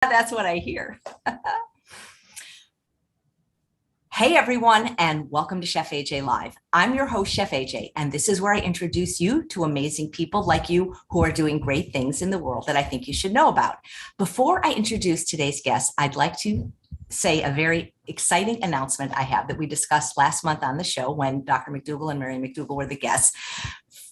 That's what I hear. Hey everyone, and welcome to Chef AJ Live. I'm your host, Chef AJ, and this is where I introduce you to amazing people like you who are doing great things in the world that I think you should know about. Before I introduce today's guest, I'd like to say a very exciting announcement I have that we discussed last month on the show when Dr. McDougall and Mary McDougall were the guests.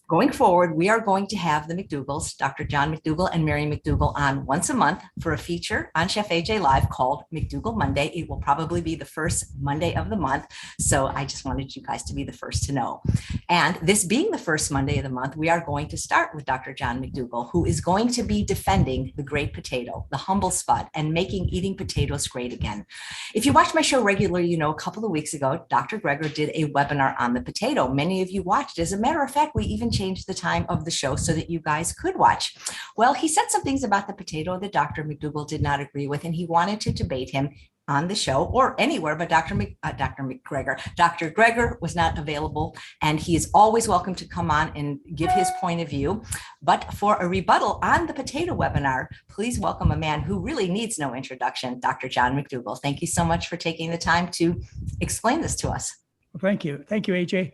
Going forward, we are going to have the McDougalls, Dr. John McDougall and Mary McDougall, on once a month for a feature on Chef AJ Live called McDougall Monday. It will probably be the first Monday of the month. So I just wanted you guys to be the first to know. And this being the first Monday of the month, we are going to start with Dr. John McDougall, who is going to be defending the great potato, the humble spud, and making eating potatoes great again. If you watch my show regularly, you know a couple of weeks ago, Dr. Greger did a webinar on the potato. Many of you watched. As a matter of fact, we even changed the time of the show so that you guys could watch. Well, he said some things about the potato that Dr. McDougall did not agree with, and he wanted to debate him on the show or anywhere, but Dr. Greger was not available, and he is always welcome to come on and give his point of view. But for a rebuttal on the potato webinar, please welcome a man who really needs no introduction, Dr. John McDougall. Thank you so much for taking the time to explain this to us. Well, thank you. Thank you, AJ.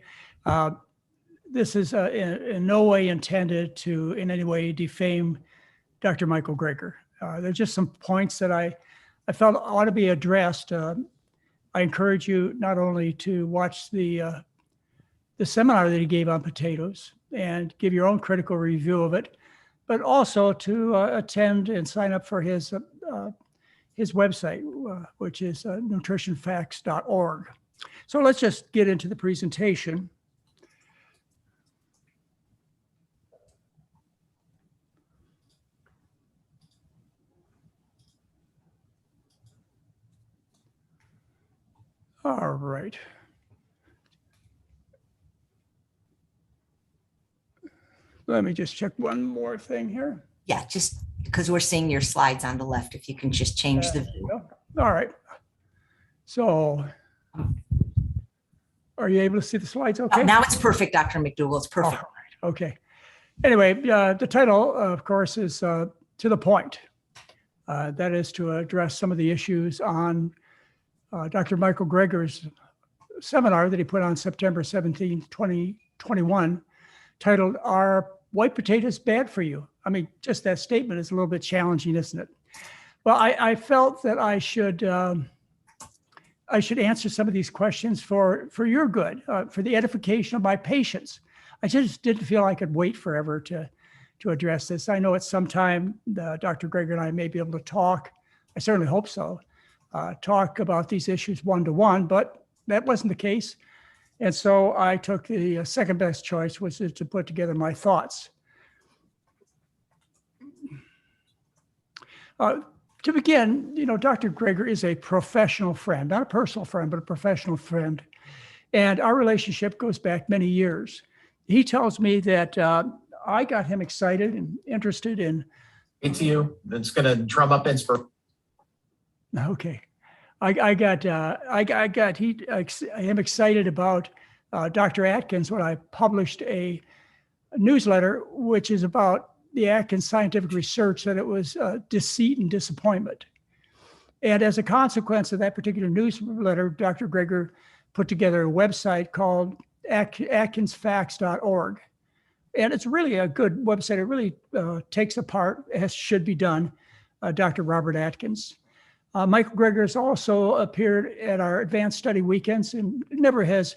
This is in no way intended to in any way defame Dr. Michael Greger. There's just some points that I felt ought to be addressed. I encourage you not only to watch the seminar that he gave on potatoes and give your own critical review of it, but also to attend and sign up for his website, which is nutritionfacts.org. So let's just get into the presentation. All right. Let me just check one more thing here. Yeah, just because we're seeing your slides on the left, if you can just change the view. All right. So are you able to see the slides okay? Now it's perfect, Dr. McDougall. It's perfect. All right. Okay. Anyway, the title, of course, is To the Point. That is to address some of the issues on Dr. Michael Greger's seminar that he put on September 17, 2021, titled, Are White Potatoes Bad for You? I mean, just that statement is a little bit challenging, isn't it? Well, I felt that I should answer some of these questions for your good, for the edification of my patients. I just didn't feel I could wait forever to address this. I know at some time Dr. Greger and I may be able to talk. I certainly hope so. Talk about these issues one-to-one, but that wasn't the case. And so I took the second best choice, which is to put together my thoughts. To begin, Dr. Greger is a professional friend, not a personal friend, but a professional friend. And our relationship goes back many years. He tells me that I got him excited and interested in. Into you. That's going to drum up inspiration. Okay. I am excited about Dr. Atkins when I published a newsletter, which is about the Atkins scientific research that it was deceit and disappointment. And as a consequence of that particular newsletter, Dr. Greger put together a website called atkinsfacts.org. And it's really a good website. It really takes apart, as should be done, Dr. Robert Atkins. Michael Greger has also appeared at our advanced study weekends and never has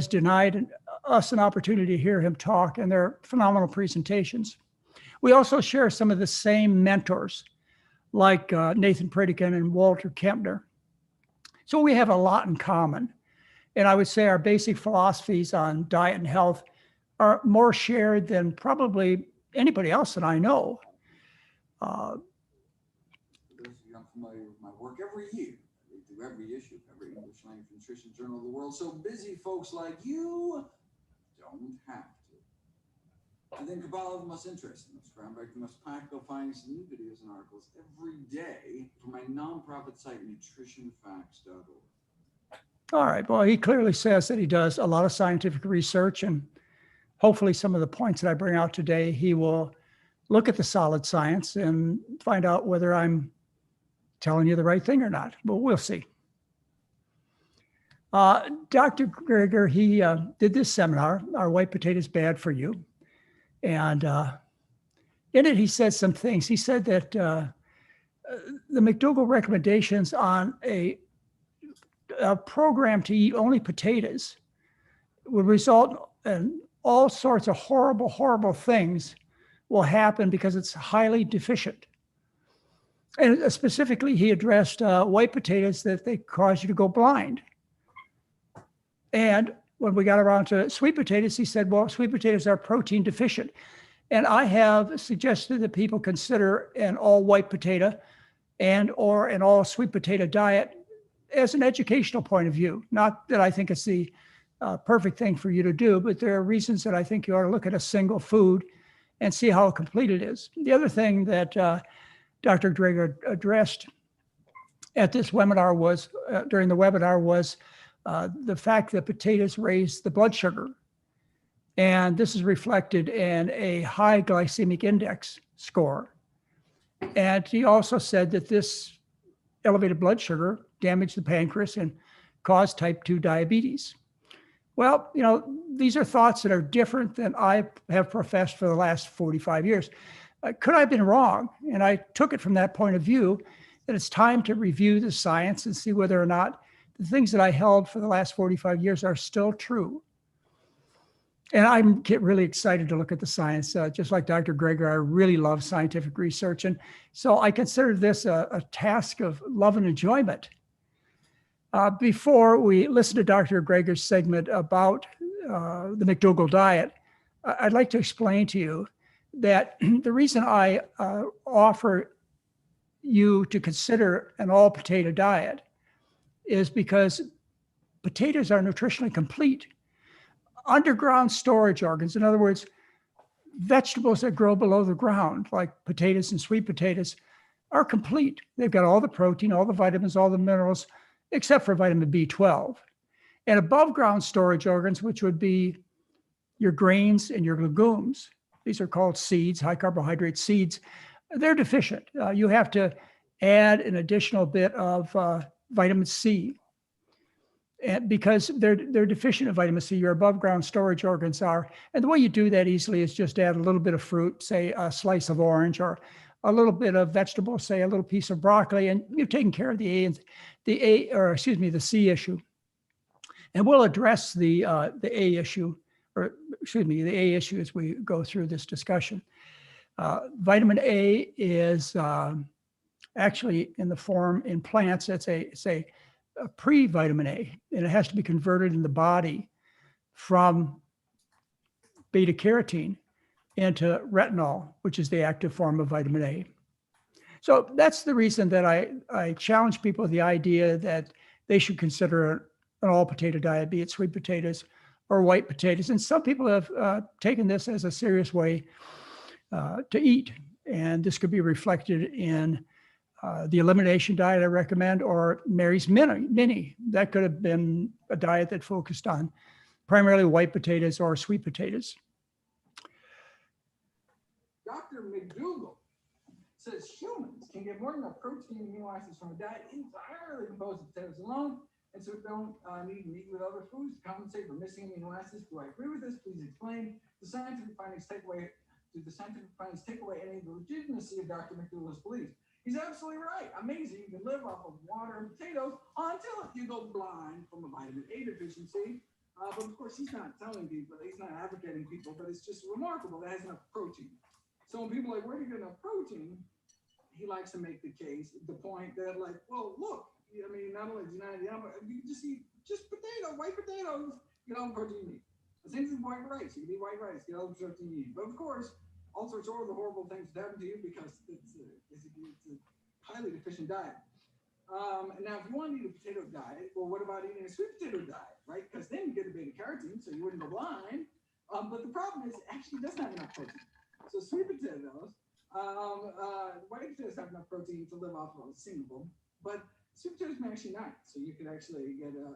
denied us an opportunity to hear him talk, and they're phenomenal presentations. We also share some of the same mentors, like Nathan Pritikin and Walter Kempner. So we have a lot in common. And I would say our basic philosophies on diet and health are more shared than probably anybody else that I know. Familiar with my work every year. I read through every issue, every English language nutrition journal of the world. So busy folks like you don't have to. I think about all the most interesting, most groundbreaking, most practical findings and new videos and articles every day from my nonprofit site, nutritionfacts.org. All right. Well, he clearly says that he does a lot of scientific research, and hopefully some of the points that I bring out today, he will look at the solid science and find out whether I'm telling you the right thing or not, but we'll see. Dr. Greger, he did this seminar, Are White Potatoes Bad for You? And in it, he said some things. He said that the McDougall recommendations on a program to eat only potatoes would result in all sorts of horrible, horrible things will happen because it's highly deficient. And specifically, he addressed white potatoes that they cause you to go blind. And when we got around to sweet potatoes, he said, well, sweet potatoes are protein deficient. And I have suggested that people consider an all white potato and or an all sweet potato diet as an educational point of view. Not that I think it's the perfect thing for you to do, but there are reasons that I think you ought to look at a single food and see how complete it is. The other thing that Dr. Greger addressed at this webinar was, during the webinar was the fact that potatoes raise the blood sugar. And this is reflected in a high glycemic index score. And he also said that this elevated blood sugar damaged the pancreas and caused type 2 diabetes. Well, you know, these are thoughts that are different than I have professed for the last 45 years. Could I have been wrong? And I took it from that point of view that it's time to review the science and see whether or not the things that I held for the last 45 years are still true. And I get really excited to look at the science. Just like Dr. Greger, I really love scientific research. And so I consider this a task of love and enjoyment. Before we listen to Dr. Greger's segment about the McDougall diet, I'd like to explain to you that the reason I offer you to consider an all potato diet is because potatoes are nutritionally complete. Underground storage organs, in other words, vegetables that grow below the ground, like potatoes and sweet potatoes, are complete. They've got all the protein, all the vitamins, all the minerals, except for vitamin B12. And above ground storage organs, which would be your grains and your legumes, these are called seeds, high carbohydrate seeds, they're deficient. You have to add an additional bit of vitamin C. And because they're deficient in vitamin C, your above ground storage organs are. And the way you do that easily is just add a little bit of fruit, say a slice of orange, or a little bit of vegetable, say a little piece of broccoli, and you've taken care of the C issue. And we'll address the A issue, the A issue as we go through this discussion. Vitamin A is actually in the form in plants. It's a pre-vitamin A, and it has to be converted in the body from beta carotene into retinol, which is the active form of vitamin A. So that's the reason that I challenge people with the idea that they should consider an all potato diet, be it sweet potatoes or white potatoes. And some people have taken this as a serious way to eat. And this could be reflected in the elimination diet I recommend, or Mary's Mini. That could have been a diet that focused on primarily white potatoes or sweet potatoes. Dr. McDougall says humans can get more than enough protein and amino acids from a diet entirely composed of potatoes alone, and so don't need meat with other foods to compensate for missing amino acids. Do I agree with this? Please explain. Do the scientific findings take away any of the legitimacy of Dr. McDougall's beliefs? He's absolutely right. Amazing. You can live off of water and potatoes until you go blind from a vitamin A deficiency. But of course, he's not telling people, he's not advocating people, but it's just remarkable that it has enough protein. So when people are like, where do you get enough protein? He likes to make the case, the point that, like, well, look, I mean, not only is he not, you can just eat just white potatoes, get all the protein you need. The same thing with white rice. You can eat white rice, get all the protein you need. But of course, all sorts of other horrible things happen to you because it's a highly deficient diet. Now, if you want to eat a potato diet, well, what about eating a sweet potato diet, right? Because then you get the beta carotene, so you wouldn't go blind. But the problem is, it actually doesn't have enough protein. So sweet potatoes, white potatoes have enough protein to live off of a single, but sweet potatoes may actually not. So you could actually get a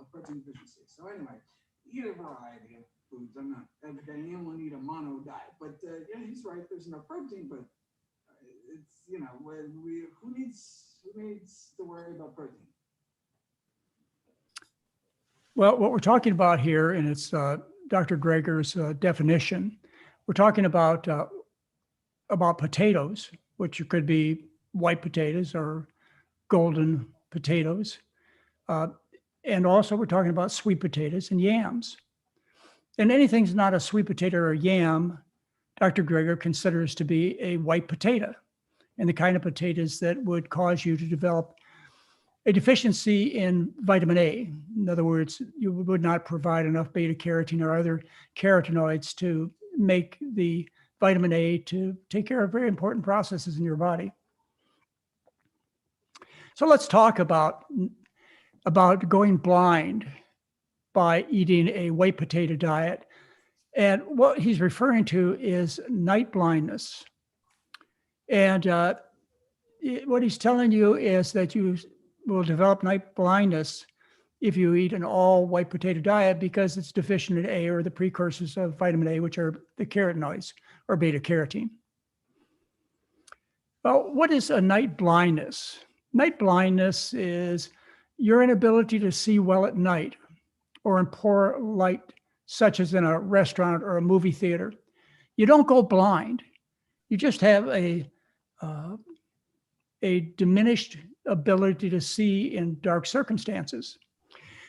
protein deficiency. So anyway, eat a variety of foods. I'm not advocating anyone eat a mono diet, but yeah, he's right. There's enough protein, but it's, who needs Who needs to worry about protein? Well, what we're talking about here, and it's Dr. Greger's definition, we're talking about potatoes, which could be white potatoes or golden potatoes. And also we're talking about sweet potatoes and yams. And anything's not a sweet potato or a yam, Dr. Greger considers to be a white potato, and the kind of potatoes that would cause you to develop a deficiency in vitamin A. In other words, you would not provide enough beta carotene or other carotenoids to make the vitamin A to take care of very important processes in your body. So let's talk about going blind by eating a white potato diet. And what he's referring to is night blindness. And what he's telling you is that you will develop night blindness if you eat an all white potato diet because it's deficient in A, or the precursors of vitamin A, which are the carotenoids or beta carotene. Well, what is a night blindness? Night blindness is your inability to see well at night or in poor light, such as in a restaurant or a movie theater. You don't go blind. You just have a diminished ability to see in dark circumstances.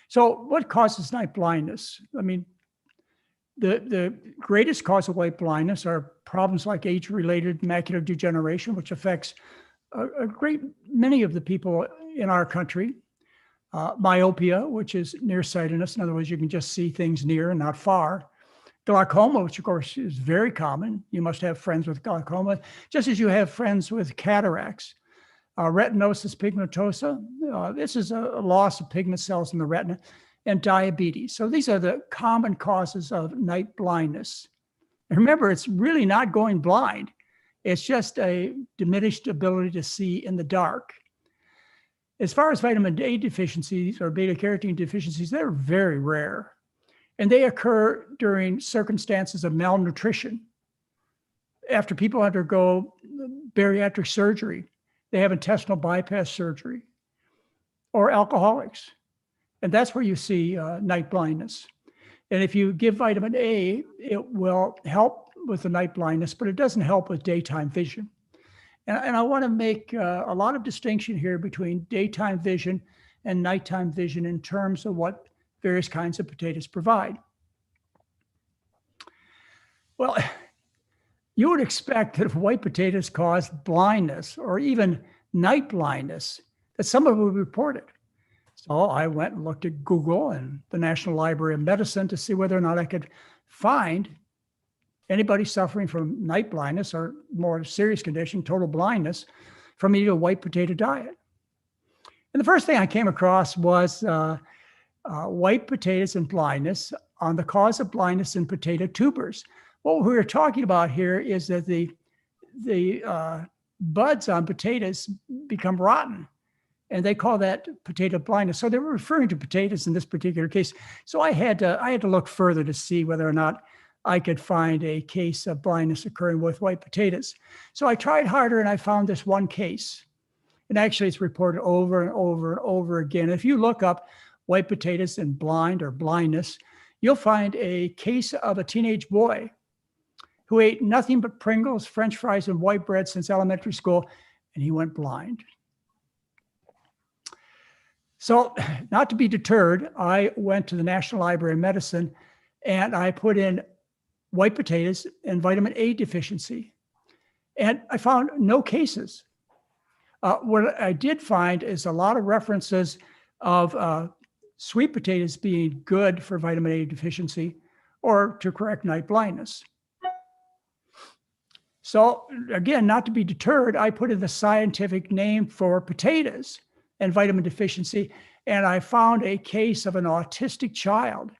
So what causes night blindness? I mean, the greatest cause of white blindness are problems like age-related macular degeneration, which affects a great many of the people in our country. Myopia, which is nearsightedness. In other words, you can just see things near and not far. Glaucoma, which of course is very common. You must have friends with glaucoma, just as you have friends with cataracts. Retinosis pigmentosa, this is a loss of pigment cells in the retina, and diabetes. So these are the common causes of night blindness. And remember, it's really not going blind. It's just a diminished ability to see in the dark. As far as vitamin A deficiencies or beta carotene deficiencies, they're very rare. And they occur during circumstances of malnutrition. After people undergo bariatric surgery, they have intestinal bypass surgery, or alcoholics. And that's where you see night blindness. And if you give vitamin A, it will help with the night blindness, but it doesn't help with daytime vision. And I want to make a lot of distinction here between daytime vision and nighttime vision in terms of what various kinds of potatoes provide. Well, you would expect that if white potatoes cause blindness or even night blindness, that someone would report it. So I went and looked at Google and the National Library of Medicine to see whether or not I could find anybody suffering from night blindness or more serious condition, total blindness, from eating a white potato diet. And the first thing I came across was white potatoes and blindness on the cause of blindness in potato tubers. What we were talking about here is that the buds on potatoes become rotten, and they call that potato blindness. So they were referring to potatoes in this particular case. So I had to look further to see whether or not I could find a case of blindness occurring with white potatoes. So I tried harder and I found this one case. And actually it's reported over and over and over again. If you look up white potatoes and blind or blindness, you'll find a case of a teenage boy who ate nothing but Pringles, French fries, and white bread since elementary school, and he went blind. So not to be deterred, I went to the National Library of Medicine and I put in white potatoes and vitamin A deficiency. And I found no cases. What I did find is a lot of references of sweet potatoes being good for vitamin A deficiency or to correct night blindness. So again, not to be deterred, I put in the scientific name for potatoes and vitamin deficiency, and I found a case of an autistic child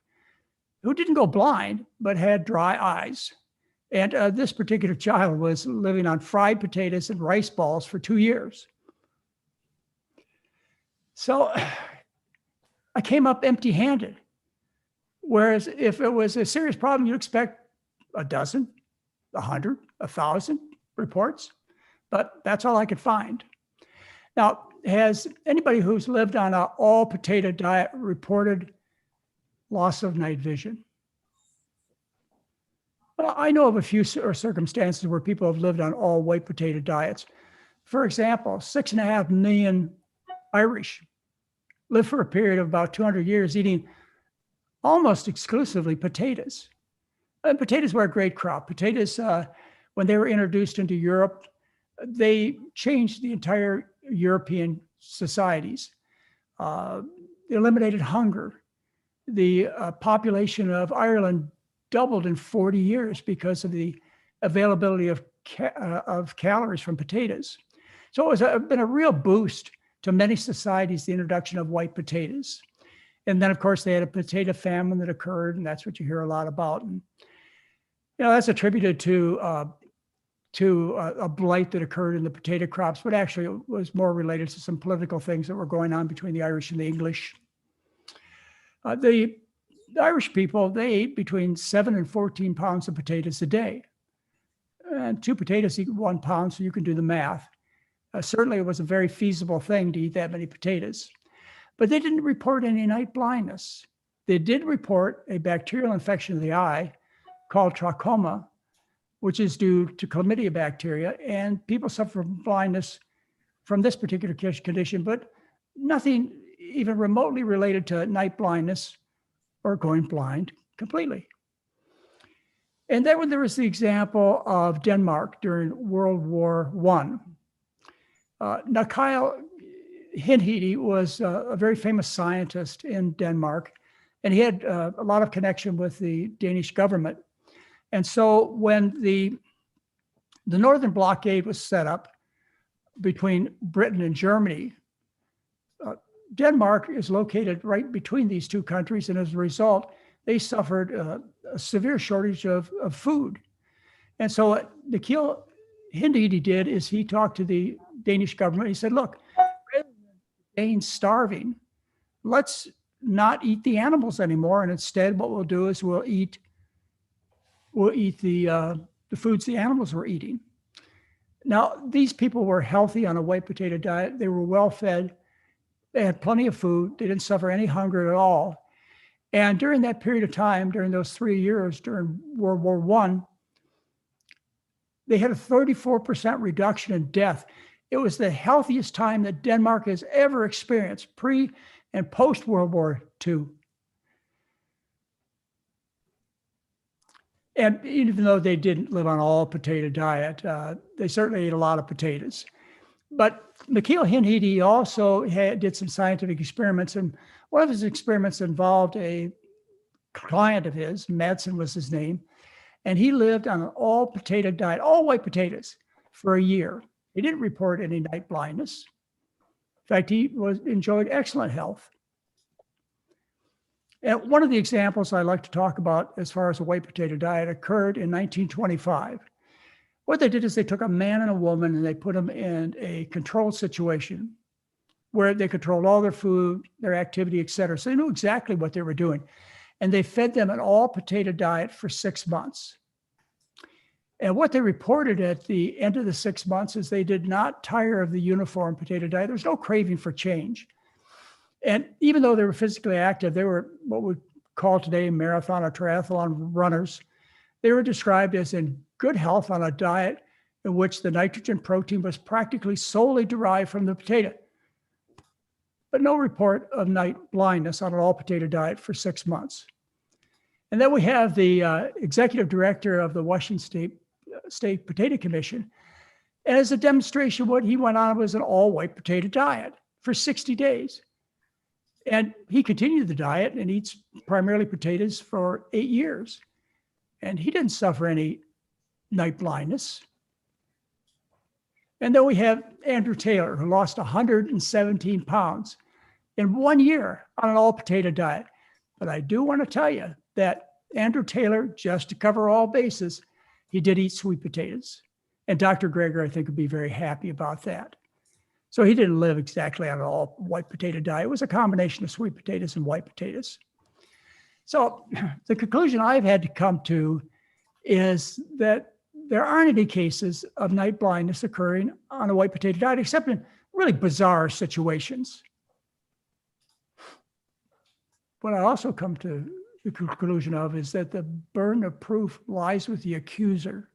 who didn't go blind, but had dry eyes. And this particular child was living on fried potatoes and rice balls for 2 years. So I came up empty-handed. Whereas if it was a serious problem, you'd expect a dozen, 100, 1,000 reports, but that's all I could find. Now, has anybody who's lived on an all potato diet reported loss of night vision? Well, I know of a few circumstances where people have lived on all white potato diets. For example, 6.5 million Irish lived for a period of about 200 years eating almost exclusively potatoes. And potatoes were a great crop. Potatoes, when they were introduced into Europe, they changed the entire European societies. They eliminated hunger. The population of Ireland doubled in 40 years because of the availability of calories from potatoes. So it was been a real boost to many societies, the introduction of white potatoes. And then, of course, they had a potato famine that occurred, and that's what you hear a lot about. And, that's attributed to a blight that occurred in the potato crops, but actually it was more related to some political things that were going on between the Irish and the English. The Irish people, they ate between 7 and 14 pounds of potatoes a day. And 2 potatoes equal 1 pound, so you can do the math. Certainly it was a very feasible thing to eat that many potatoes. But they didn't report any night blindness. They did report a bacterial infection of the eye called trachoma, which is due to chlamydia bacteria, and people suffer from blindness from this particular condition, but nothing even remotely related to night blindness or going blind completely. And then when there was the example of Denmark during World War I. Now, Kyle Hinhede was a very famous scientist in Denmark, and he had a lot of connection with the Danish government. And so when the Northern Blockade was set up between Britain and Germany, Denmark is located right between these two countries, and as a result, they suffered a severe shortage of food. And so what Nikhil Hinhede did is he talked to the Danish government. He said, look, rather than Danes starving, let's not eat the animals anymore. And instead, what we'll do is we'll eat the foods the animals were eating. Now, these people were healthy on a white potato diet. They were well fed. They had plenty of food. They didn't suffer any hunger at all. And during that period of time, during those 3 years, during World War I, they had a 34% reduction in death. It was the healthiest time that Denmark has ever experienced, pre and post World War II. And even though they didn't live on all potato diet, they certainly ate a lot of potatoes. But Nikhil Hinhede also did some scientific experiments, and one of his experiments involved a client of his, Madsen was his name, and he lived on an all potato diet, all white potatoes, for a year. He didn't report any night blindness. In fact, he enjoyed excellent health. And one of the examples I like to talk about as far as a white potato diet occurred in 1925. What they did is they took a man and a woman and they put them in a controlled situation where they controlled all their food, their activity, et cetera. So they knew exactly what they were doing. And they fed them an all potato diet for 6 months. And what they reported at the end of the 6 months is they did not tire of the uniform potato diet. There was no craving for change. And even though they were physically active, they were what we call today marathon or triathlon runners. They were described as in good health on a diet in which the nitrogen protein was practically solely derived from the potato. But no report of night blindness on an all potato diet for 6 months. And then we have the executive director of the Washington State Potato Commission. And as a demonstration, what he went on was an all white potato diet for 60 days. And he continued the diet and eats primarily potatoes for 8 years. And he didn't suffer any night blindness. And then we have Andrew Taylor, who lost 117 pounds in 1 year on an all potato diet. But I do want to tell you that Andrew Taylor, just to cover all bases, he did eat sweet potatoes. And Dr. Greger, I think, would be very happy about that. So he didn't live exactly on an all white potato diet. It was a combination of sweet potatoes and white potatoes. So the conclusion I've had to come to is that there aren't any cases of night blindness occurring on a white potato diet, except in really bizarre situations. What I also come to the conclusion of is that the burden of proof lies with the accuser.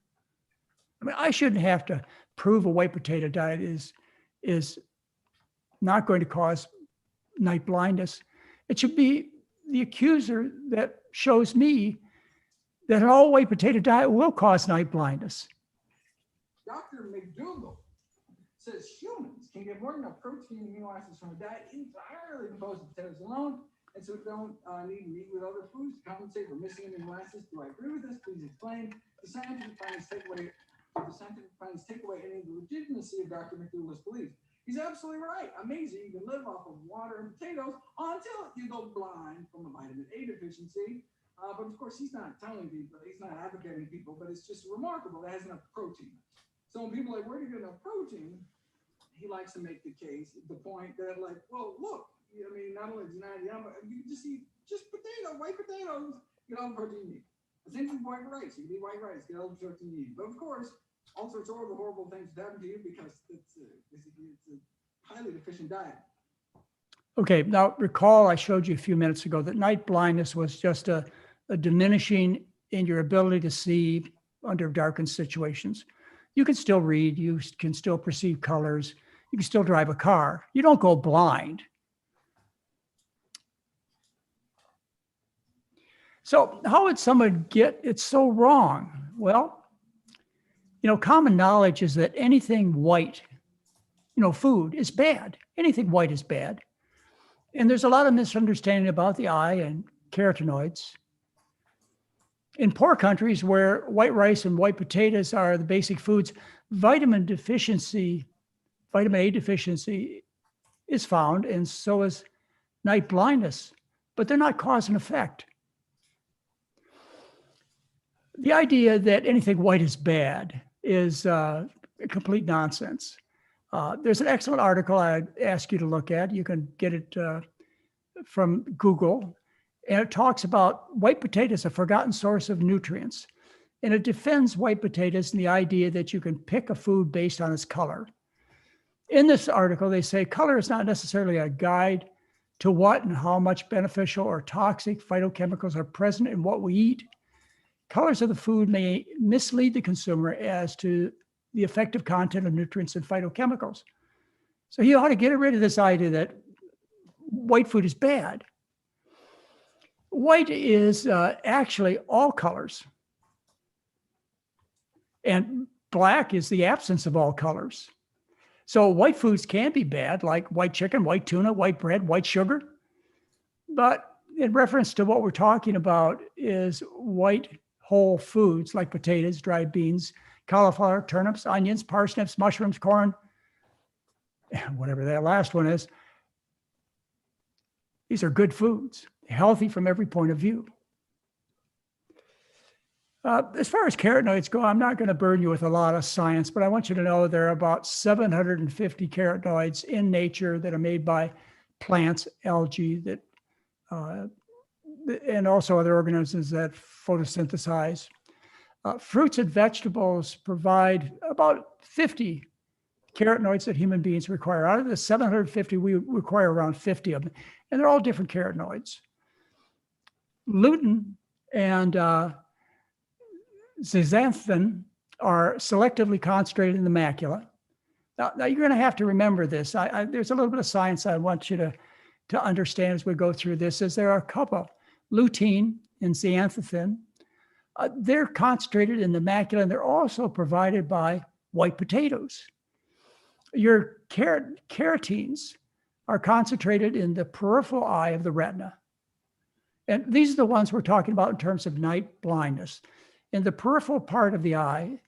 I mean, I shouldn't have to prove a white potato diet is not going to cause night blindness. It should be the accuser that shows me that an all white potato diet will cause night blindness. Dr. McDougall says humans can get more than enough protein and amino acids from a diet entirely composed of potatoes alone, and so don't need meat with other foods to compensate for missing amino acids. Do I agree with this? Please explain. The scientific findings take away any of the legitimacy of Dr. McDougall's beliefs. He's absolutely right. Amazing. You can live off of water and potatoes until you go blind from a vitamin A deficiency. But of course, he's not telling people, he's not advocating people, but it's just remarkable that has enough protein. So when people are like, where do you get enough protein? He likes to make the case, the point that like, well, look, I mean, not only is it not yum, but you just eat just white potatoes, get all the protein you need. The same thing with white rice. You can eat white rice, get all the protein you need. But of course, all sorts of other horrible things happen to you because it's a highly deficient diet. Okay, now recall I showed you a few minutes ago that night blindness was just a diminishing in your ability to see under darkened situations. You can still read, you can still perceive colors, you can still drive a car. You don't go blind. So how would someone get it so wrong? Well, common knowledge is that anything white, food is bad. Anything white is bad. And there's a lot of misunderstanding about the eye and carotenoids. In poor countries where white rice and white potatoes are the basic foods, vitamin A deficiency is found, and so is night blindness, but they're not cause and effect. The idea that anything white is bad is complete nonsense. There's an excellent article I'd ask you to look at. You can get it from Google. And it talks about white potatoes, a forgotten source of nutrients. And it defends white potatoes and the idea that you can pick a food based on its color. In this article, they say color is not necessarily a guide to what and how much beneficial or toxic phytochemicals are present in what we eat. Colors of the food may mislead the consumer as to the effective content of nutrients and phytochemicals. So you ought to get rid of this idea that white food is bad. White is actually all colors. And black is the absence of all colors. So white foods can be bad, like white chicken, white tuna, white bread, white sugar. But in reference to what we're talking about is white whole foods like potatoes, dried beans, cauliflower, turnips, onions, parsnips, mushrooms, corn, whatever that last one is. These are good foods, healthy from every point of view. As far as carotenoids go, I'm not going to burden you with a lot of science, but I want you to know there are about 750 carotenoids in nature that are made by plants, algae, and also other organisms that photosynthesize. Fruits and vegetables provide about 50 carotenoids that human beings require. Out of the 750, we require around 50 of them, and they're all different carotenoids. Lutein and zeaxanthin are selectively concentrated in the macula. Now you're going to have to remember this. There's a little bit of science I want you to understand as we go through this, is there are a couple, lutein and zeaxanthin. They're concentrated in the macula, and they're also provided by white potatoes. Your carotenes are concentrated in the peripheral eye of the retina. And these are the ones we're talking about in terms of night blindness. In the peripheral part of the eye,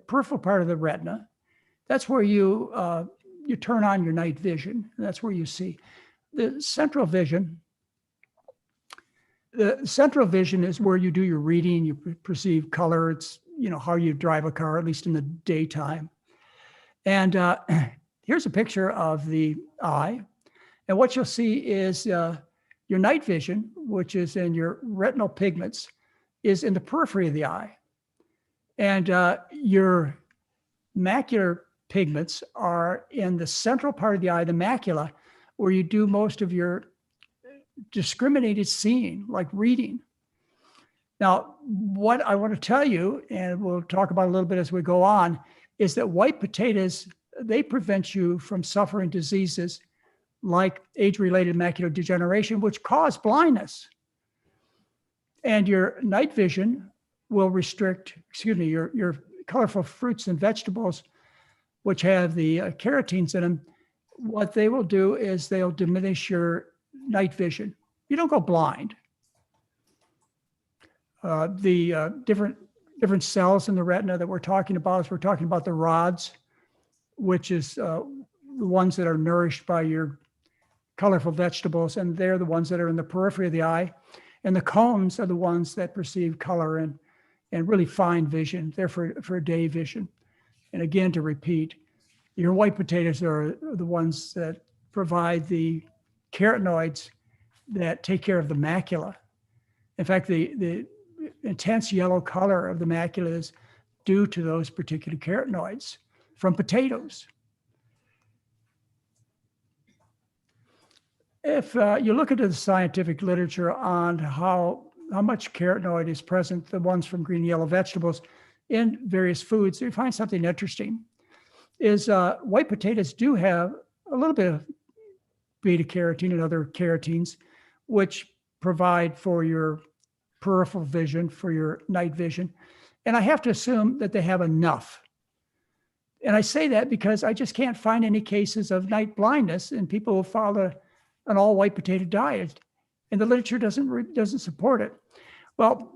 peripheral part of the retina, that's where you turn on your night vision. And that's where you see. The central vision is where you do your reading, you perceive color. It's, how you drive a car, at least in the daytime. And here's a picture of the eye. And what you'll see is your night vision, which is in your retinal pigments, is in the periphery of the eye. And your macular pigments are in the central part of the eye, the macula, where you do most of your discriminated seeing, like reading. Now, what I want to tell you, and we'll talk about a little bit as we go on, is that white potatoes, they prevent you from suffering diseases like age-related macular degeneration, which cause blindness. And your night vision will restrict, your colorful fruits and vegetables, which have the carotenes in them. What they will do is they'll diminish your night vision. You don't go blind. The different cells in the retina that we're talking about is we're talking about the rods, which is the ones that are nourished by your colorful vegetables, and they're the ones that are in the periphery of the eye. And the cones are the ones that perceive color and really fine vision. They're for day vision. And again, to repeat, your white potatoes are the ones that provide the carotenoids that take care of the macula. In fact, the intense yellow color of the macula is due to those particular carotenoids from potatoes. If you look into the scientific literature on how much carotenoid is present, the ones from green and yellow vegetables in various foods, you find something interesting. Is white potatoes do have a little bit of beta carotene and other carotenes, which provide for your peripheral vision, for your night vision. And I have to assume that they have enough. And I say that because I just can't find any cases of night blindness in people who follow an all white potato diet. And the literature doesn't support it. Well,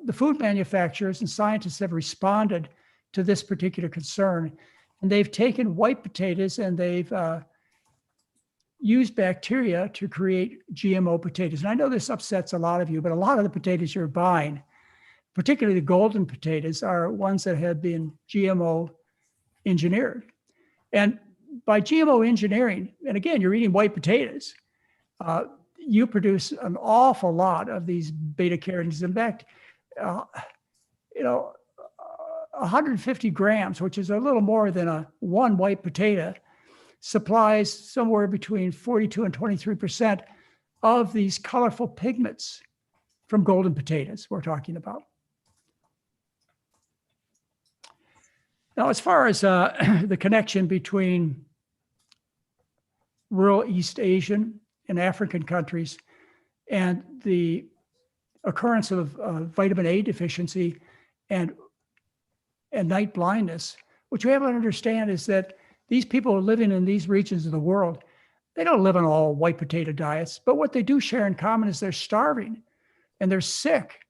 the food manufacturers and scientists have responded to this particular concern. And they've taken white potatoes and they've used bacteria to create GMO potatoes. And I know this upsets a lot of you, but a lot of the potatoes you're buying, particularly the golden potatoes, are ones that have been GMO engineered. And by GMO engineering, and again, you're eating white potatoes, you produce an awful lot of these beta carotenes. In fact, 150 grams, which is a little more than one white potato, supplies somewhere between 42 and 23% of these colorful pigments from golden potatoes we're talking about. Now, as far as the connection between rural East Asian and African countries and the occurrence of vitamin A deficiency and night blindness, what you have to understand is that these people living in these regions of the world, they don't live on all white potato diets, but what they do share in common is they're starving and they're sick.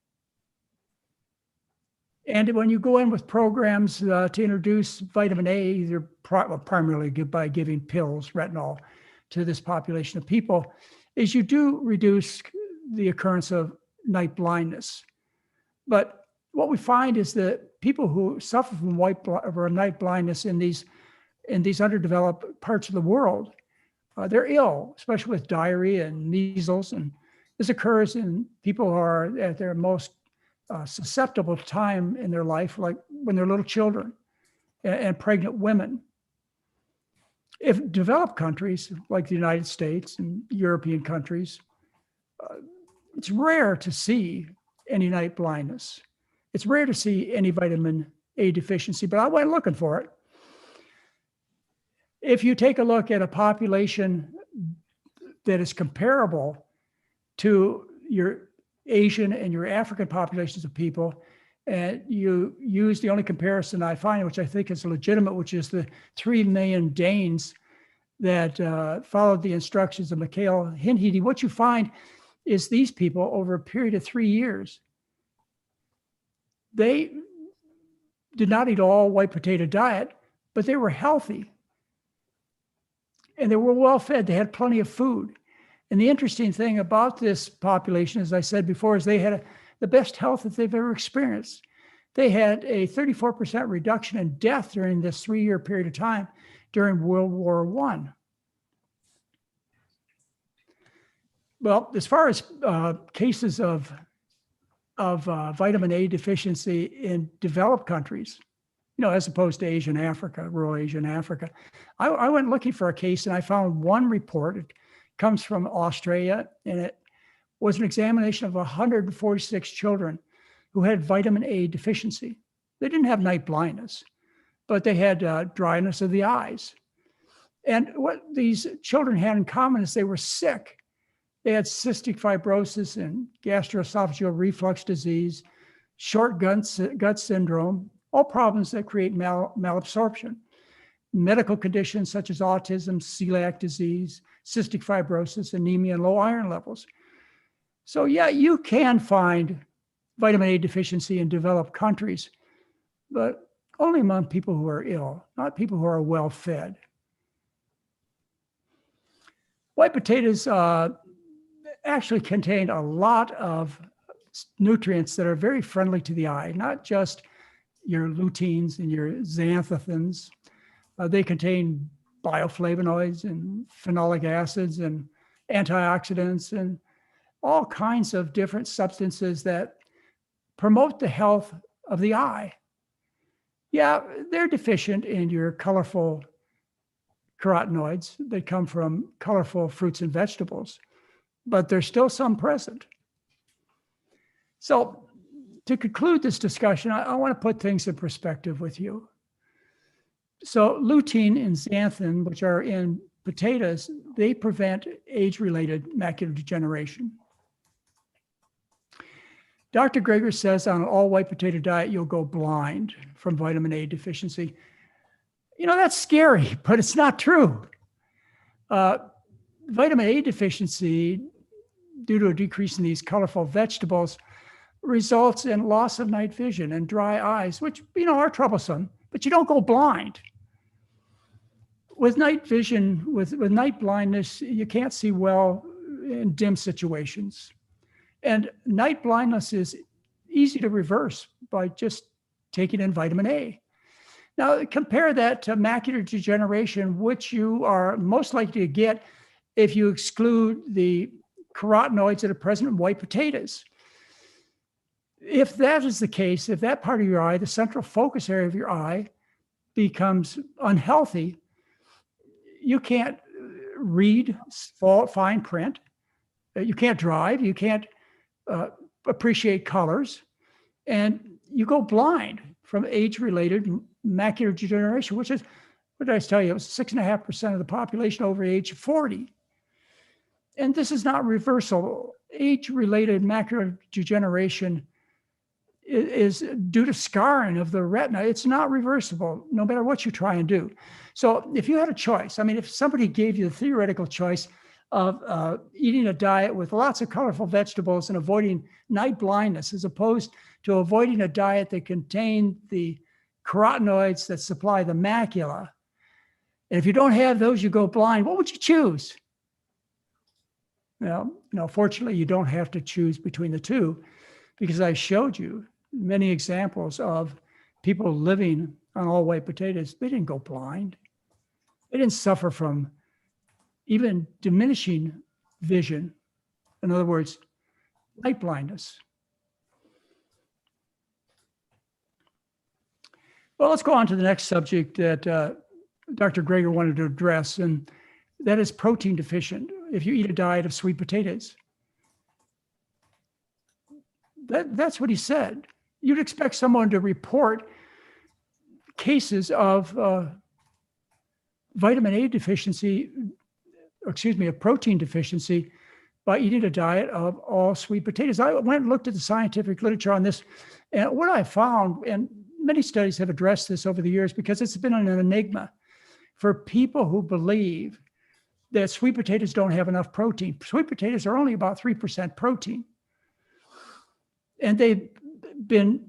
And when you go in with programs to introduce vitamin A, either primarily by giving pills, retinol, to this population of people, is you do reduce the occurrence of night blindness. But what we find is that people who suffer from night blindness in these underdeveloped parts of the world, they're ill, especially with diarrhea and measles. And this occurs in people who are at their most susceptible time in their life, like when they're little children and pregnant women. If developed countries like the United States and European countries, it's rare to see any night blindness. It's rare to see any vitamin A deficiency, but I went looking for it. If you take a look at a population that is comparable to your Asian and your African populations of people, and you use the only comparison I find, which I think is legitimate, which is the 3 million Danes that followed the instructions of Mikhail Hinhidi, what you find is these people over a period of 3 years, they did not eat all white potato diet, but they were healthy. And they were well fed. They had plenty of food. And the interesting thing about this population, as I said before, is they had the best health that they've ever experienced. They had a 34% reduction in death during this 3-year period of time during World War I. Well, as far as cases of vitamin A deficiency in developed countries, as opposed to Asian Africa, rural Asian Africa. I went looking for a case and I found one report. It comes from Australia, and it was an examination of 146 children who had vitamin A deficiency. They didn't have night blindness, but they had dryness of the eyes. And what these children had in common is they were sick. They had cystic fibrosis and gastroesophageal reflux disease, short gut syndrome, all problems that create malabsorption. Medical conditions such as autism, celiac disease, cystic fibrosis, anemia, and low iron levels. So yeah, you can find vitamin A deficiency in developed countries, but only among people who are ill, not people who are well fed. White potatoes actually contain a lot of nutrients that are very friendly to the eye, not just your luteins and your xanthophins. They contain bioflavonoids and phenolic acids and antioxidants and all kinds of different substances that promote the health of the eye. Yeah, they're deficient in your colorful carotenoids that come from colorful fruits and vegetables, but there's still some present. So to conclude this discussion, I want to put things in perspective with you. So lutein and xanthan, which are in potatoes, they prevent age-related macular degeneration. Dr. Greger says on an all-white potato diet, you'll go blind from vitamin A deficiency. That's scary, but it's not true. Vitamin A deficiency, due to a decrease in these colorful vegetables, results in loss of night vision and dry eyes, which, are troublesome, but you don't go blind. With night vision, with night blindness, you can't see well in dim situations. And night blindness is easy to reverse by just taking in vitamin A. Now, compare that to macular degeneration, which you are most likely to get if you exclude the carotenoids that are present in white potatoes. If that is the case, if that part of your eye, the central focus area of your eye, becomes unhealthy, you can't read fine print, you can't drive, you can't appreciate colors, and you go blind from age-related macular degeneration, which is, what did I tell you? It was 6.5% of the population over age 40. And this is not reversible. Age-related macular degeneration is due to scarring of the retina. It's not reversible, no matter what you try and do. So if you had a choice, if somebody gave you the theoretical choice of eating a diet with lots of colorful vegetables and avoiding night blindness, as opposed to avoiding a diet that contained the carotenoids that supply the macula, and if you don't have those, you go blind, what would you choose? Well, fortunately, you don't have to choose between the two, because I showed you many examples of people living on all white potatoes. They didn't go blind. They didn't suffer from even diminishing vision. In other words, night blindness. Well, let's go on to the next subject that Dr. Greger wanted to address, and that is protein deficient if you eat a diet of sweet potatoes. That's what he said. You'd expect someone to report cases of vitamin A deficiency, of protein deficiency by eating a diet of all sweet potatoes. I went and looked at the scientific literature on this, and what I found, and many studies have addressed this over the years because it's been an enigma for people who believe that sweet potatoes don't have enough protein. Sweet potatoes are only about 3% protein. And they've been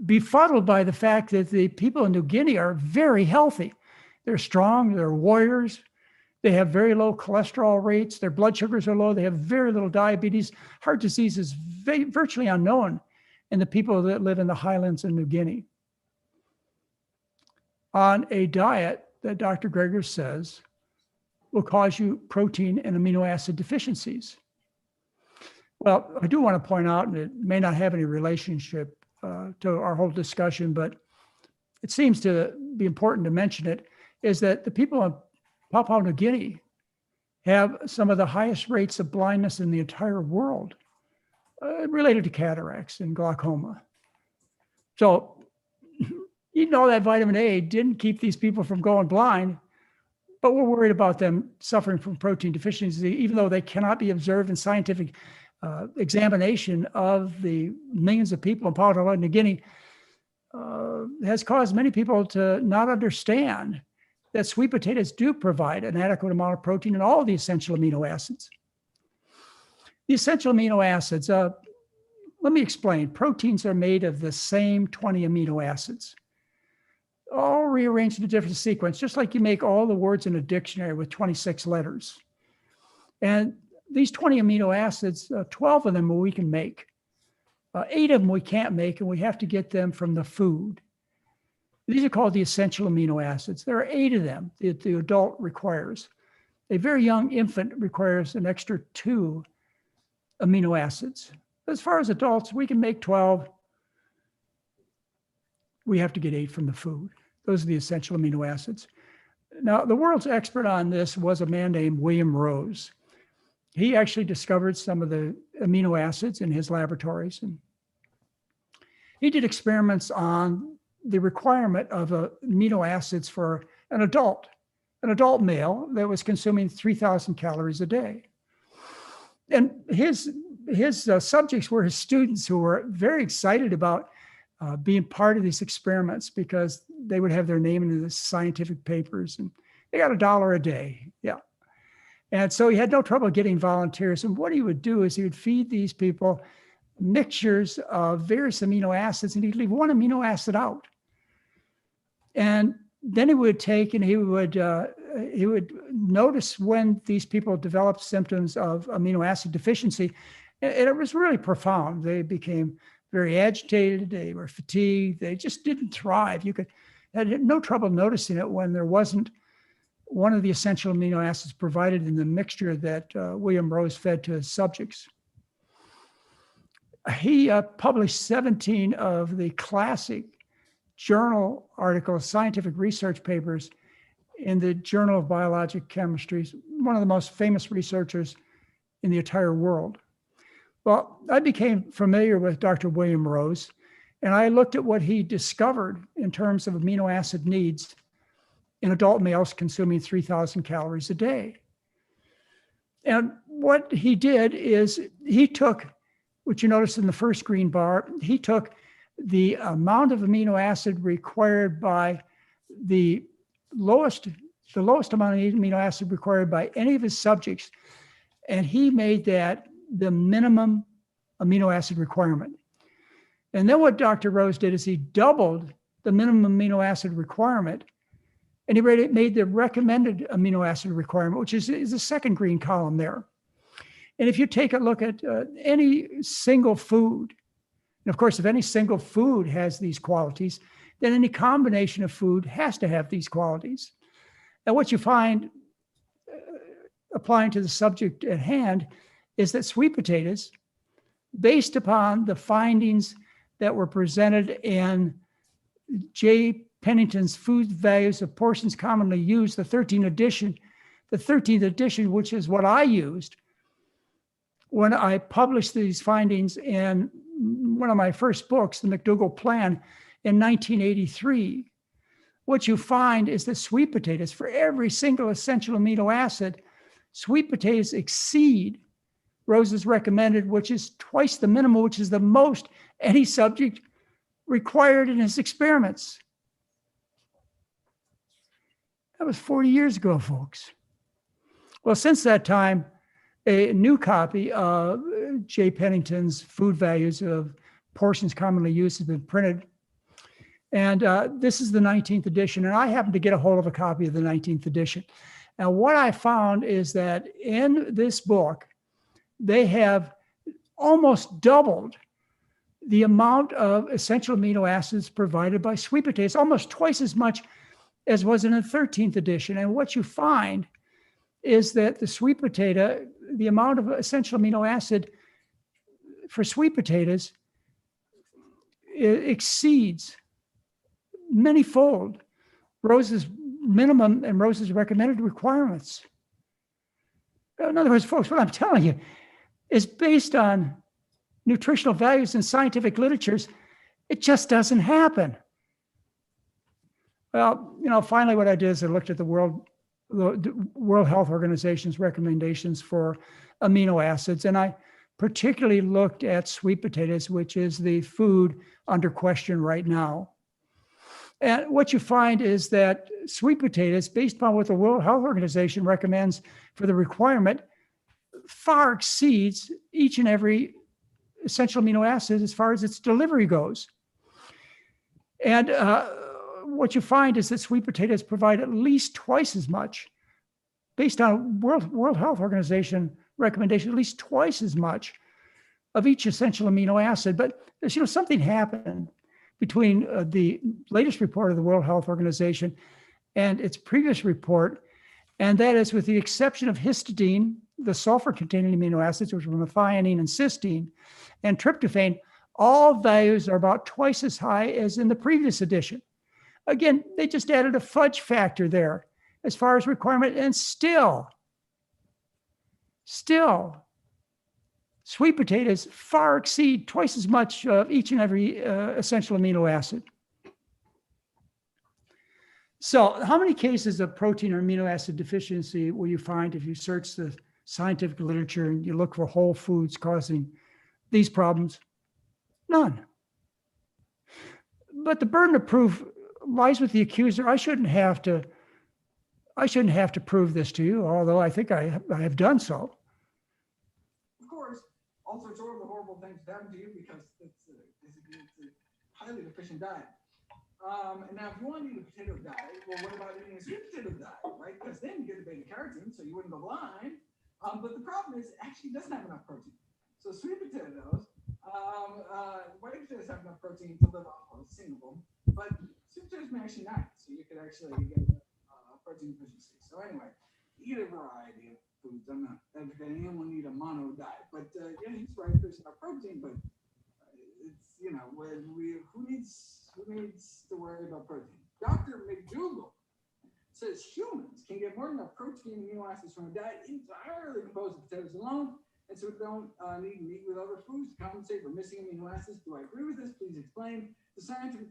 befuddled by the fact that the people in New Guinea are very healthy. They're strong, they're warriors. They have very low cholesterol rates. Their blood sugars are low. They have very little diabetes. Heart disease is virtually unknown in the people that live in the highlands in New Guinea. On a diet that Dr. Greger says will cause you protein and amino acid deficiencies. Well, I do want to point out, and it may not have any relationship to our whole discussion, but it seems to be important to mention it, is that the people in Papua New Guinea have some of the highest rates of blindness in the entire world related to cataracts and glaucoma. So even though that vitamin A didn't keep these people from going blind, but we're worried about them suffering from protein deficiency, even though they cannot be observed in scientific examination of the millions of people in Papua New Guinea, has caused many people to not understand that sweet potatoes do provide an adequate amount of protein and all the essential amino acids. The essential amino acids, let me explain. Proteins are made of the same 20 amino acids, all rearranged in a different sequence, just like you make all the words in a dictionary with 26 letters. And these 20 amino acids, 12 of them we can make. 8 of them we can't make, and we have to get them from the food. These are called the essential amino acids. There are 8 of them that the adult requires. A very young infant requires an extra 2 amino acids. As far as adults, we can make 12. We have to get 8 from the food. Those are the essential amino acids. Now, the world's expert on this was a man named William Rose. He actually discovered some of the amino acids in his laboratories. And he did experiments on the requirement of amino acids for an adult male that was consuming 3,000 calories a day. And his subjects were his students, who were very excited about being part of these experiments because they would have their name in the scientific papers, and they got $1 a day. Yeah. And so he had no trouble getting volunteers. And what he would do is he would feed these people mixtures of various amino acids, and he'd leave one amino acid out. And then he would take and he would notice when these people developed symptoms of amino acid deficiency. And it was really profound. They became very agitated. They were fatigued. They just didn't thrive. You had no trouble noticing it when there wasn't one of the essential amino acids provided in the mixture that William Rose fed to his subjects. He published 17 of the classic journal articles, scientific research papers in the Journal of Biologic Chemistry, one of the most famous researchers in the entire world. Well, I became familiar with Dr. William Rose, and I looked at what he discovered in terms of amino acid needs in adult males consuming 3,000 calories a day. And what he did is he took, which you notice in the first green bar, he took the amount of amino acid required by the lowest amount of amino acid required by any of his subjects, and he made that the minimum amino acid requirement. And then what Dr. Rose did is he doubled the minimum amino acid requirement, and he made the recommended amino acid requirement, which is the second green column there. And if you take a look at any single food, and of course, if any single food has these qualities, then any combination of food has to have these qualities. And what you find applying to the subject at hand is that sweet potatoes, based upon the findings that were presented in J. Pennington's Food Values of Portions Commonly Used, the 13th edition, which is what I used when I published these findings in one of my first books, the McDougall Plan, in 1983. What you find is that sweet potatoes, for every single essential amino acid, sweet potatoes exceed Rose's recommended, which is twice the minimum, which is the most any subject required in his experiments. That was 40 years ago, folks. Well, since that time, a new copy of J. Pennington's Food Values of Portions Commonly Used has been printed. And this is the 19th edition. And I happened to get a hold of a copy of the 19th edition. And what I found is that in this book, they have almost doubled the amount of essential amino acids provided by sweet potatoes, almost twice as much as was in the 13th edition. And what you find is that the sweet potato, the amount of essential amino acid for sweet potatoes exceeds many-fold Rose's minimum and Rose's recommended requirements. In other words, folks, what I'm telling you is based on nutritional values in scientific literatures. It just doesn't happen. Well, finally what I did is I looked at the World Health Organization's recommendations for amino acids, and I particularly looked at sweet potatoes, which is the food under question right now. And what you find is that sweet potatoes, based upon what the World Health Organization recommends for the requirement, far exceeds each and every essential amino acid as far as its delivery goes. And what you find is that sweet potatoes provide at least twice as much, based on World Health Organization recommendation, at least twice as much of each essential amino acid. But something happened between the latest report of the World Health Organization and its previous report, and that is, with the exception of histidine, the sulfur-containing amino acids, which are methionine and cysteine, and tryptophan, all values are about twice as high as in the previous edition. Again, they just added a fudge factor there as far as requirement, and still, sweet potatoes far exceed twice as much of each and every essential amino acid. So how many cases of protein or amino acid deficiency will you find if you search the scientific literature and you look for whole foods causing these problems? None. But the burden of proof lies with the accuser. I shouldn't have to prove this to you, although I think I have done so. Of course, all sorts of horrible things happen to you because it's a highly deficient diet. And now, if you want to eat a potato diet, well, what about eating a sweet potato diet, right? Because then you get the beta carotene, so you wouldn't go blind. But the problem is, it actually doesn't have enough protein. So sweet potatoes, white potatoes have enough protein to live off of, single, but sweet potatoes may actually not. So you could actually get protein deficiency. So anyway, eat a variety of foods. I'm not advocating anyone eat a mono diet, but yeah, he's right. There's enough protein, but it's who needs to worry about protein? Dr. McDougall says humans can get more than enough protein and amino acids from a diet entirely composed of potatoes alone, and so we don't need meat with other foods to compensate for missing amino acids. Do I agree with this? Please explain. Did the scientific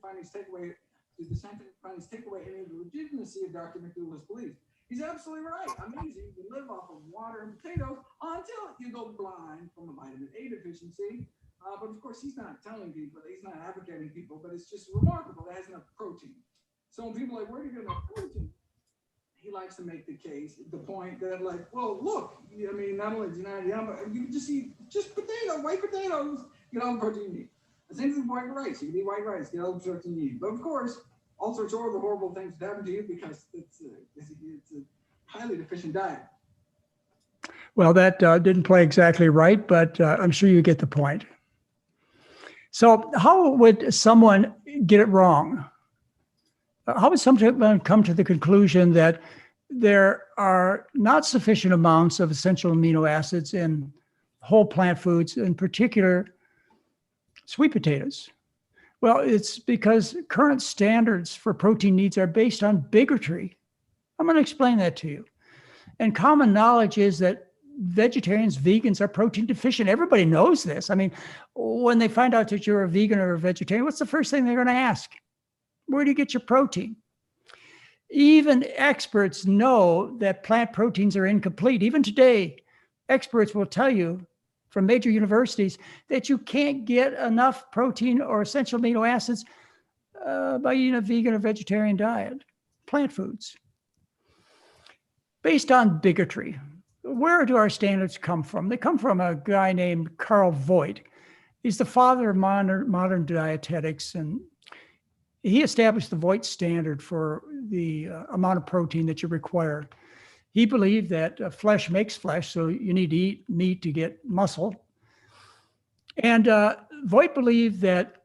findings take away any of the legitimacy of Dr. McDougall's beliefs? He's absolutely right. Amazing. You can live off of water and potatoes until you go blind from a vitamin A deficiency. But of course, he's not telling people, he's not advocating people, but it's just remarkable that has enough protein. So when people are like, where do you get enough protein? He likes to make the case, the point that like, well, look, I mean, not only do you not, you can just eat just white potatoes, get all the protein you need. The same thing with white rice. You can eat white rice, get all the protein you need. But of course, all sorts of other horrible things happen to you because it's a highly deficient diet. Well, that didn't play exactly right, but I'm sure you get the point. So how would someone get it wrong? How would someone come to the conclusion that there are not sufficient amounts of essential amino acids in whole plant foods, in particular sweet potatoes? Well, it's because current standards for protein needs are based on bigotry. I'm going to explain that to you. And common knowledge is that vegetarians, vegans are protein deficient. Everybody knows this. I mean, when they find out that you're a vegan or a vegetarian, what's the first thing they're going to ask? Where do you get your protein? Even experts know that plant proteins are incomplete. Even today, experts will tell you from major universities that you can't get enough protein or essential amino acids by eating a vegan or vegetarian diet, plant foods. Based on bigotry, where do our standards come from? They come from a guy named Carl Voigt. He's the father of modern dietetics, and he established the Voigt standard for the amount of protein that you require. He believed that flesh makes flesh, so you need to eat meat to get muscle. And Voigt believed that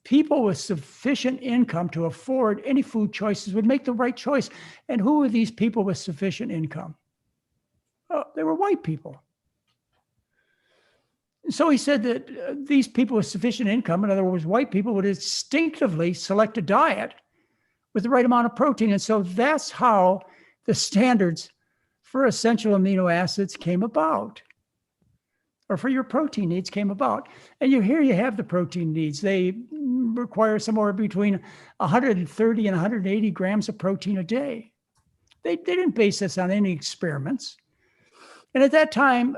people with sufficient income to afford any food choices would make the right choice. And who were these people with sufficient income? Oh, they were white people. So he said that these people with sufficient income, in other words, white people, would instinctively select a diet with the right amount of protein. And so that's how the standards for essential amino acids came about, or for your protein needs came about. And here you have the protein needs. They require somewhere between 130 and 180 grams of protein a day. They didn't base this on any experiments. And at that time,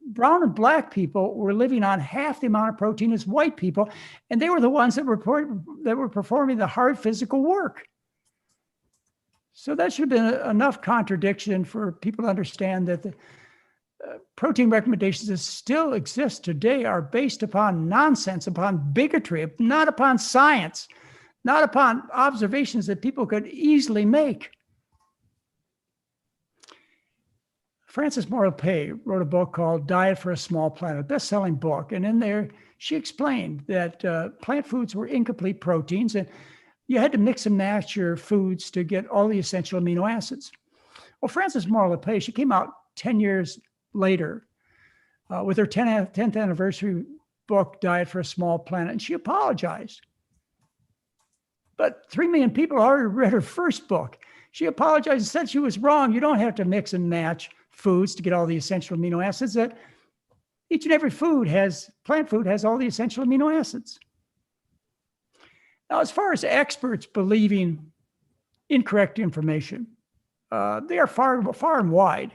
brown and black people were living on half the amount of protein as white people, and they were the ones that were performing the hard physical work. So that should have been enough contradiction for people to understand that the protein recommendations that still exist today are based upon nonsense, upon bigotry, not upon science, not upon observations that people could easily make. Frances Moore Pay wrote a book called Diet for a Small Planet, a best-selling book. And in there, she explained that plant foods were incomplete proteins, and you had to mix and match your foods to get all the essential amino acids. Well, Frances Moore Pay, she came out 10 years later with her 10th anniversary book, Diet for a Small Planet, and she apologized. But 3 million people already read her first book. She apologized and said she was wrong. You don't have to mix and match foods to get all the essential amino acids. That each and every plant food has all the essential amino acids. Now, as far as experts believing incorrect information, they are far and wide.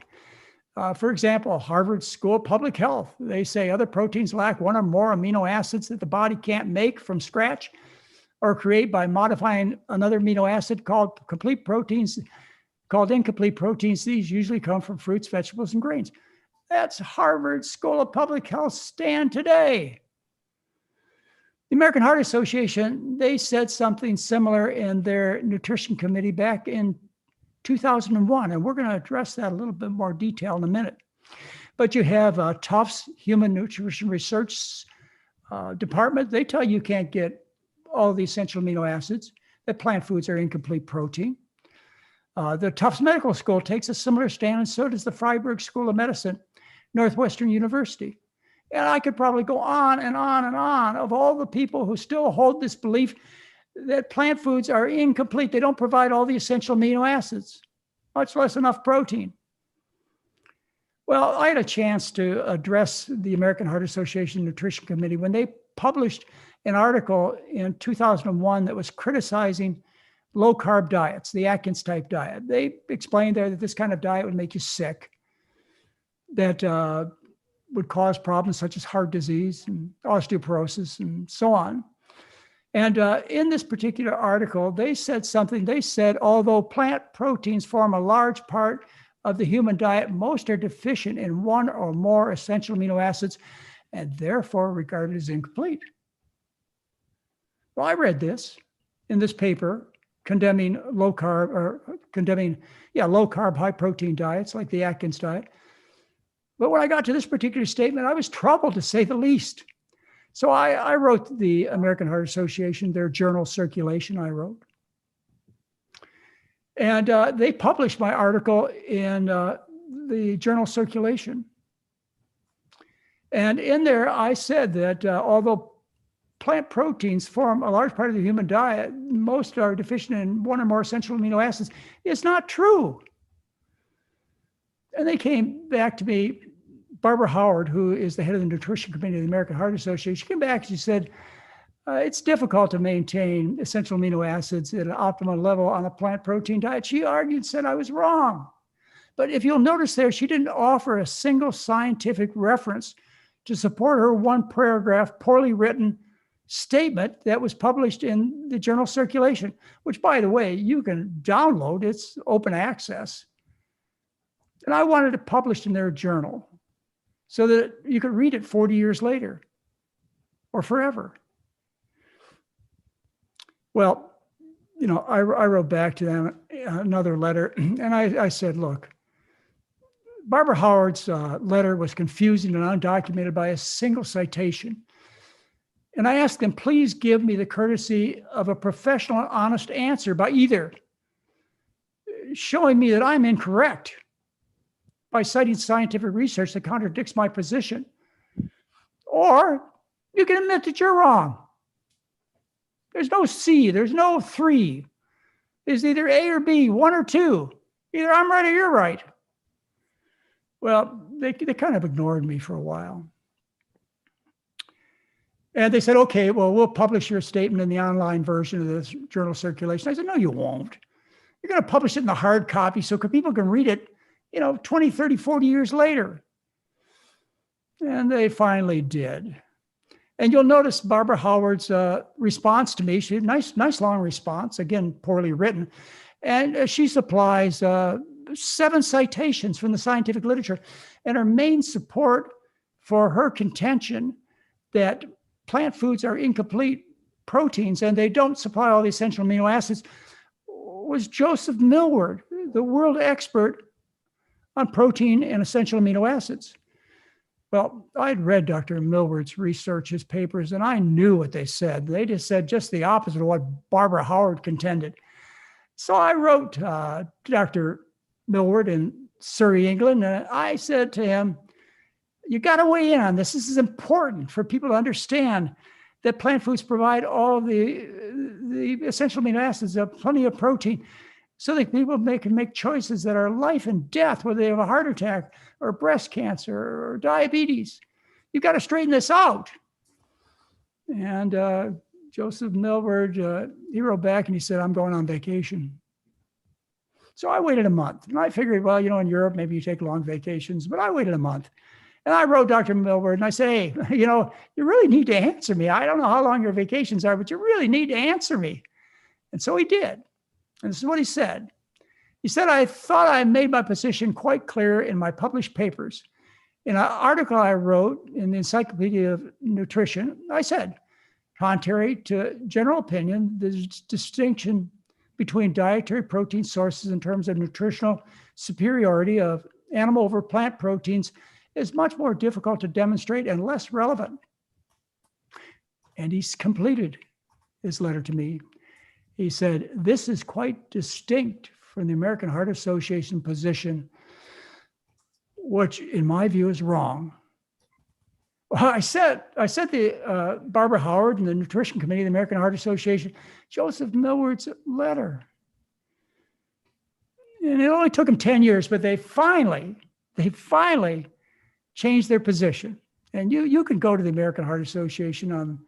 For example, Harvard School of Public Health, they say other proteins lack one or more amino acids that the body can't make from scratch or create by modifying another amino acid called incomplete proteins. These usually come from fruits, vegetables, and grains. That's Harvard School of Public Health stand today. The American Heart Association, they said something similar in their nutrition committee back in 2001, and we're going to address that a little bit more detail in a minute. But you have Tufts Human Nutrition Research Department. They tell you can't get all the essential amino acids, that plant foods are incomplete protein. The Tufts Medical School takes a similar stand, and so does the Freiburg School of Medicine, Northwestern University. And I could probably go on and on and on of all the people who still hold this belief that plant foods are incomplete. They don't provide all the essential amino acids, much less enough protein. Well, I had a chance to address the American Heart Association Nutrition Committee when they published an article in 2001 that was criticizing low-carb diets, the Atkins type diet. They explained there that this kind of diet would make you sick, that would cause problems such as heart disease and osteoporosis and so on. And in this particular article, they said something. They said, although plant proteins form a large part of the human diet, most are deficient in one or more essential amino acids and therefore regarded as incomplete. Well, I read this in this paper condemning low carb, high protein diets like the Atkins diet. But when I got to this particular statement, I was troubled to say the least. So I wrote the American Heart Association, their journal Circulation, I wrote. And they published my article in the journal Circulation. And in there, I said that although plant proteins form a large part of the human diet, most are deficient in one or more essential amino acids. It's not true. And they came back to me, Barbara Howard, who is the head of the Nutrition Committee of the American Heart Association, came back and she said, it's difficult to maintain essential amino acids at an optimal level on a plant protein diet. She argued, said I was wrong. But if you'll notice there, she didn't offer a single scientific reference to support her one paragraph, poorly written statement that was published in the journal Circulation, which, by the way, you can download. It's open access. And I wanted it published in their journal so that you could read it 40 years later or forever. Well, I wrote back to them another letter, and I said, look, Barbara Howard's letter was confusing and undocumented by a single citation. And I asked them, please give me the courtesy of a professional and honest answer by either showing me that I'm incorrect by citing scientific research that contradicts my position, or you can admit that you're wrong. There's no C, there's no 3. It's either A or B, 1 or 2. Either I'm right or you're right. Well, they kind of ignored me for a while. And they said, okay, well, we'll publish your statement in the online version of this journal circulation. I said, no, you won't. You're going to publish it in the hard copy so people can read it, 20, 30, 40 years later. And they finally did. And you'll notice Barbara Howard's response to me. She had a nice long response, again, poorly written. And she supplies 7 citations from the scientific literature. And her main support for her contention that plant foods are incomplete proteins and they don't supply all the essential amino acids was Joseph Millward, the world expert on protein and essential amino acids. Well, I'd read Dr. Millward's research, his papers, and I knew what they said. They just said just the opposite of what Barbara Howard contended. So I wrote Dr. Millward in Surrey, England, and I said to him, you got to weigh in on this. This is important for people to understand that plant foods provide all the essential amino acids, plenty of protein, so that people can make choices that are life and death, whether they have a heart attack or breast cancer or diabetes. You've got to straighten this out. And Joseph Millward, he wrote back and he said, I'm going on vacation. So I waited a month. And I figured, well, in Europe, maybe you take long vacations, but I waited a month. And I wrote Dr. Millward and I said, hey, you really need to answer me. I don't know how long your vacations are, but you really need to answer me. And so he did. And this is what he said. He said, I thought I made my position quite clear in my published papers. In an article I wrote in the Encyclopedia of Nutrition, I said, contrary to general opinion, the distinction between dietary protein sources in terms of nutritional superiority of animal over plant proteins is much more difficult to demonstrate and less relevant. And he's completed his letter to me. He said, this is quite distinct from the American Heart Association position, which in my view is wrong. Well, I said the Barbara Howard and the Nutrition Committee of the American Heart Association, Joseph Millward's letter. And it only took them 10 years, but they finally changed their position. And you can go to the American Heart Association on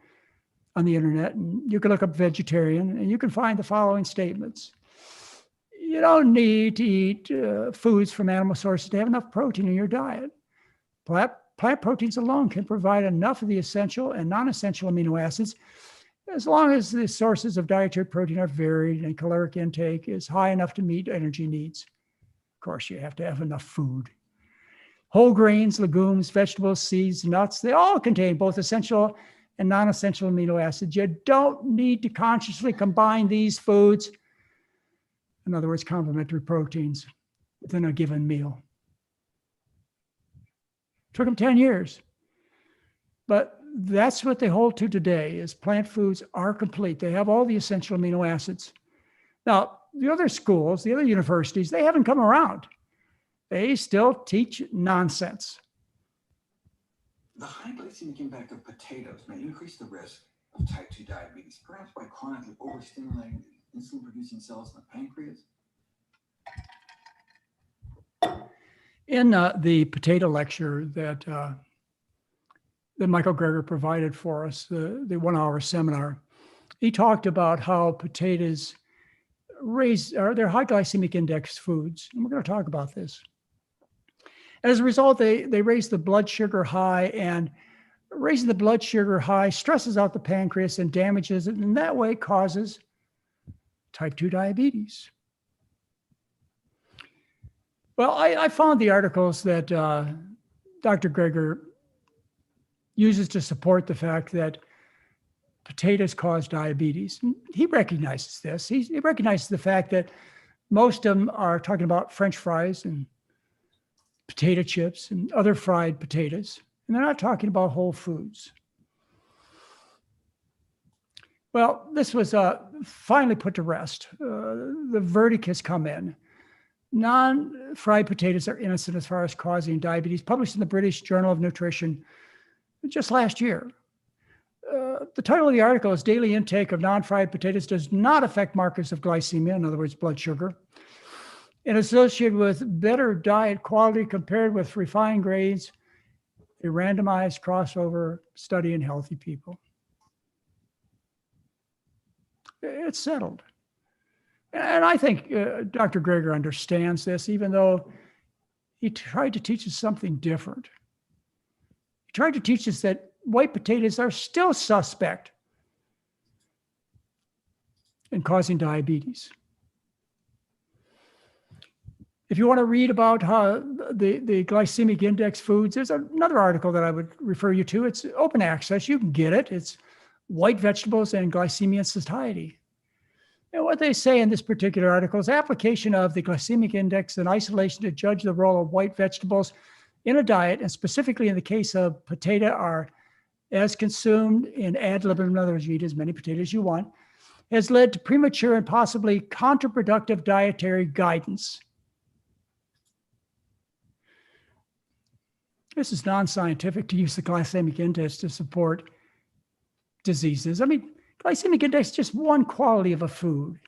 the internet, and you can look up vegetarian, and you can find the following statements. You don't need to eat foods from animal sources to have enough protein in your diet. Plant proteins alone can provide enough of the essential and non-essential amino acids as long as the sources of dietary protein are varied and caloric intake is high enough to meet energy needs. Of course, you have to have enough food. Whole grains, legumes, vegetables, seeds, nuts, they all contain both essential and non-essential amino acids. You don't need to consciously combine these foods, in other words, complementary proteins, within a given meal. Took them 10 years. But that's what they hold to today, is plant foods are complete. They have all the essential amino acids. Now, the other schools, the other universities, they haven't come around. They still teach nonsense. The high glycemic impact of potatoes may increase the risk of type 2 diabetes, perhaps by chronically overstimulating the insulin-producing cells in the pancreas. In the potato lecture that Michael Greger provided for us, the 1-hour seminar, he talked about how potatoes they're high glycemic index foods. And we're going to talk about this. As a result, they raise the blood sugar high, and raising the blood sugar high stresses out the pancreas and damages it, and that way causes type 2 diabetes. Well, I found the articles that Dr. Greger uses to support the fact that potatoes cause diabetes. And he recognizes this. He recognizes the fact that most of them are talking about French fries and potato chips and other fried potatoes, and they're not talking about whole foods. Well, this was finally put to rest. The verdict has come in. Non-fried potatoes are innocent as far as causing diabetes, published in the British Journal of Nutrition just last year. The title of the article is Daily Intake of Non-Fried Potatoes Does Not Affect Markers of Glycemia, in other words, blood sugar, and associated with better diet quality compared with refined grains, a randomized crossover study in healthy people. It's settled. And I think Dr. Greger understands this, even though he tried to teach us something different. He tried to teach us that white potatoes are still suspect in causing diabetes. If you want to read about how the glycemic index foods, there's another article that I would refer you to. It's open access. You can get it. It's White Vegetables and Glycemia in Satiety. And what they say in this particular article is application of the glycemic index in isolation to judge the role of white vegetables in a diet, and specifically in the case of potato, are as consumed in ad libitum, in other words, you eat as many potatoes as you want, has led to premature and possibly counterproductive dietary guidance. This is non-scientific to use the glycemic index to support diseases. I mean, glycemic index is just one quality of a food.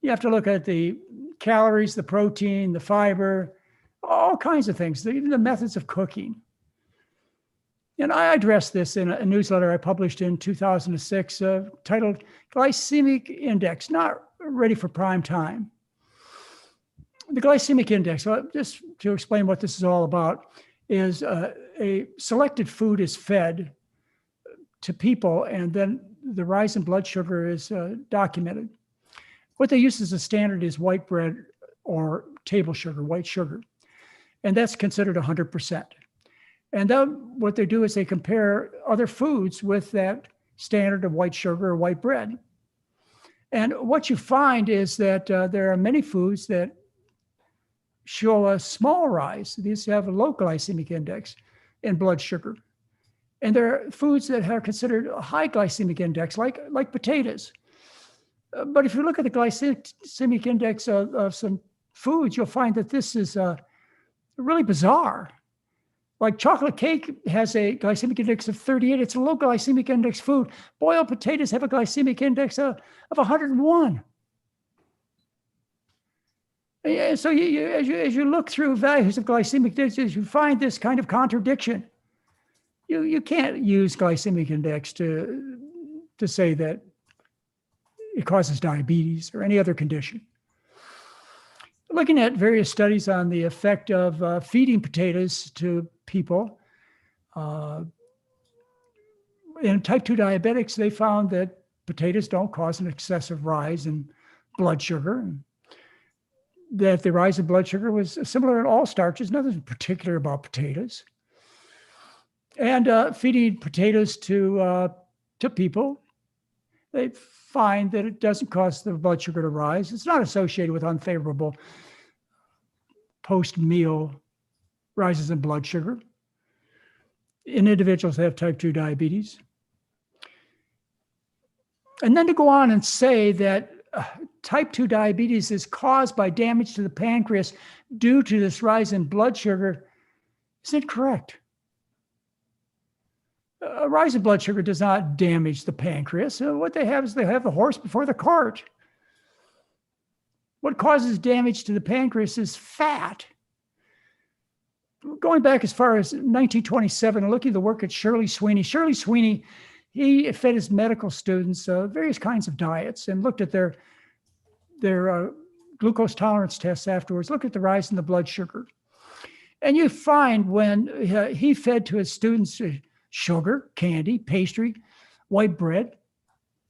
You have to look at the calories, the protein, the fiber, all kinds of things, even the methods of cooking. And I addressed this in a newsletter I published in 2006 titled Glycemic Index, Not Ready for Prime Time. The glycemic index, just to explain what this is all about, is a selected food is fed to people, and then the rise in blood sugar is documented. What they use as a standard is white bread or table sugar, white sugar, and that's considered 100%. And then what they do is they compare other foods with that standard of white sugar or white bread. And what you find is that there are many foods that show a small rise. These have a low glycemic index in blood sugar. And there are foods that are considered a high glycemic index, like potatoes. But if you look at the glycemic index of some foods, you'll find that this is really bizarre. Like chocolate cake has a glycemic index of 38. It's a low glycemic index food. Boiled potatoes have a glycemic index of 101. And so as you look through values of glycemic indexes, you find this kind of contradiction. You can't use glycemic index to say that it causes diabetes or any other condition. Looking at various studies on the effect of feeding potatoes to people, in type 2 diabetics, they found that potatoes don't cause an excessive rise in blood sugar, and that the rise in blood sugar was similar in all starches, nothing particular about potatoes. And feeding potatoes to people, they find that it doesn't cause the blood sugar to rise. It's not associated with unfavorable post-meal rises in blood sugar in individuals that have type 2 diabetes. And then to go on and say that type 2 diabetes is caused by damage to the pancreas due to this rise in blood sugar is incorrect. A rise in blood sugar does not damage the pancreas. What they have is they have the horse before the cart. What causes damage to the pancreas is fat. Going back as far as 1927 and looking at the work at Shirley Sweeney. Shirley Sweeney, he fed his medical students various kinds of diets and looked at their glucose tolerance tests afterwards, looked at the rise in the blood sugar. And you find when he fed to his students sugar, candy, pastry, white bread,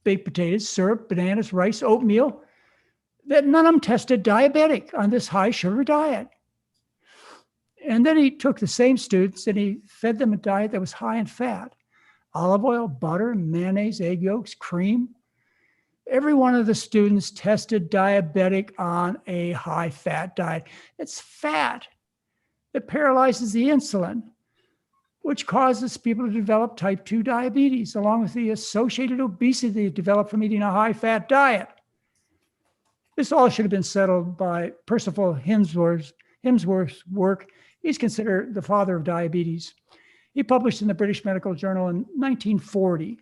baked potatoes, syrup, bananas, rice, oatmeal, that none of them tested diabetic on this high sugar diet. And then he took the same students and he fed them a diet that was high in fat: olive oil, butter, mayonnaise, egg yolks, cream. Every one of the students tested diabetic on a high fat diet. It's fat that paralyzes the insulin, which causes people to develop type 2 diabetes, along with the associated obesity developed from eating a high-fat diet. This all should have been settled by Percival Himsworth's work. He's considered the father of diabetes. He published in the British Medical Journal in 1940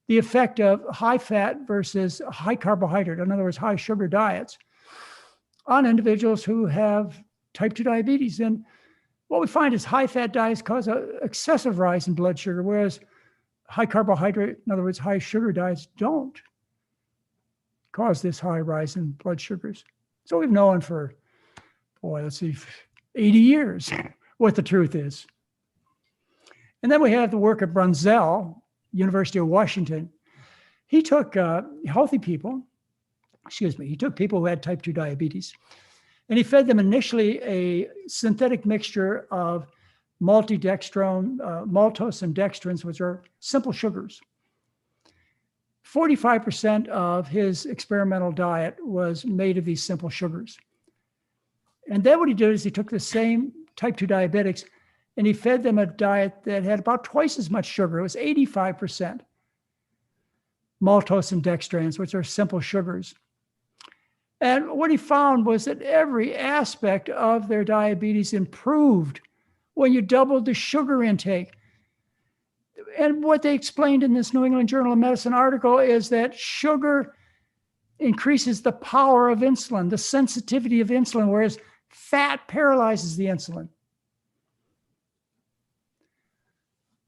the effect of high fat versus high carbohydrate, in other words, high sugar diets, on individuals who have type 2 diabetes. And what we find is high fat diets cause an excessive rise in blood sugar, whereas high carbohydrate, in other words, high sugar diets, don't cause this high rise in blood sugars. So we've known for, 80 years what the truth is. And then we have the work of Brunzell, University of Washington. He took healthy people, he took people who had type 2 diabetes, and he fed them initially a synthetic mixture of maltodextrin, maltose and dextrins, which are simple sugars. 45% of his experimental diet was made of these simple sugars. And then what he did is he took the same type 2 diabetics and he fed them a diet that had about twice as much sugar. It was 85% maltose and dextrins, which are simple sugars. And what he found was that every aspect of their diabetes improved when you doubled the sugar intake. And what they explained in this New England Journal of Medicine article is that sugar increases the power of insulin, the sensitivity of insulin, whereas fat paralyzes the insulin.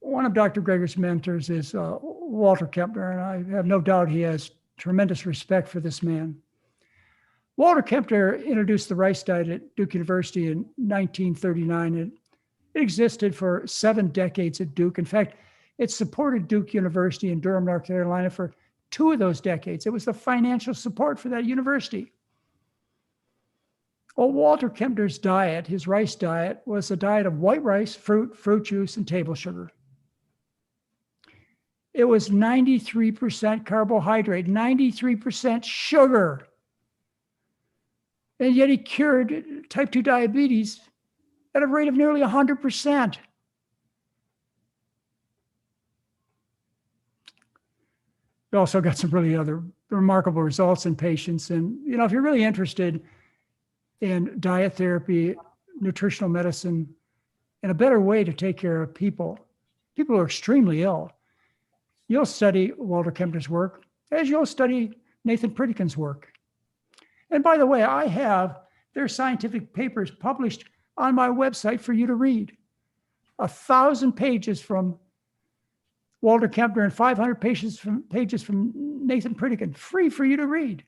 One of Dr. Greger's mentors is Walter Kempner, and I have no doubt he has tremendous respect for this man. Walter Kempner introduced the rice diet at Duke University in 1939, and it existed for 7 decades at Duke. In fact, it supported Duke University in Durham, North Carolina for 2 of those decades. It was the financial support for that university. Well, Walter Kempner's diet, his rice diet, was a diet of white rice, fruit juice, and table sugar. It was 93% carbohydrate, 93% sugar. And yet he cured type 2 diabetes at a rate of nearly 100%. We also got some really other remarkable results in patients. And, if you're really interested in diet therapy, nutritional medicine, and a better way to take care of people who are extremely ill, you'll study Walter Kempner's work as you'll study Nathan Pritikin's work. And by the way, I have their scientific papers published on my website for you to read. 1,000 pages from Walter Kempner and 500 pages from Nathan Pritikin, free for you to read.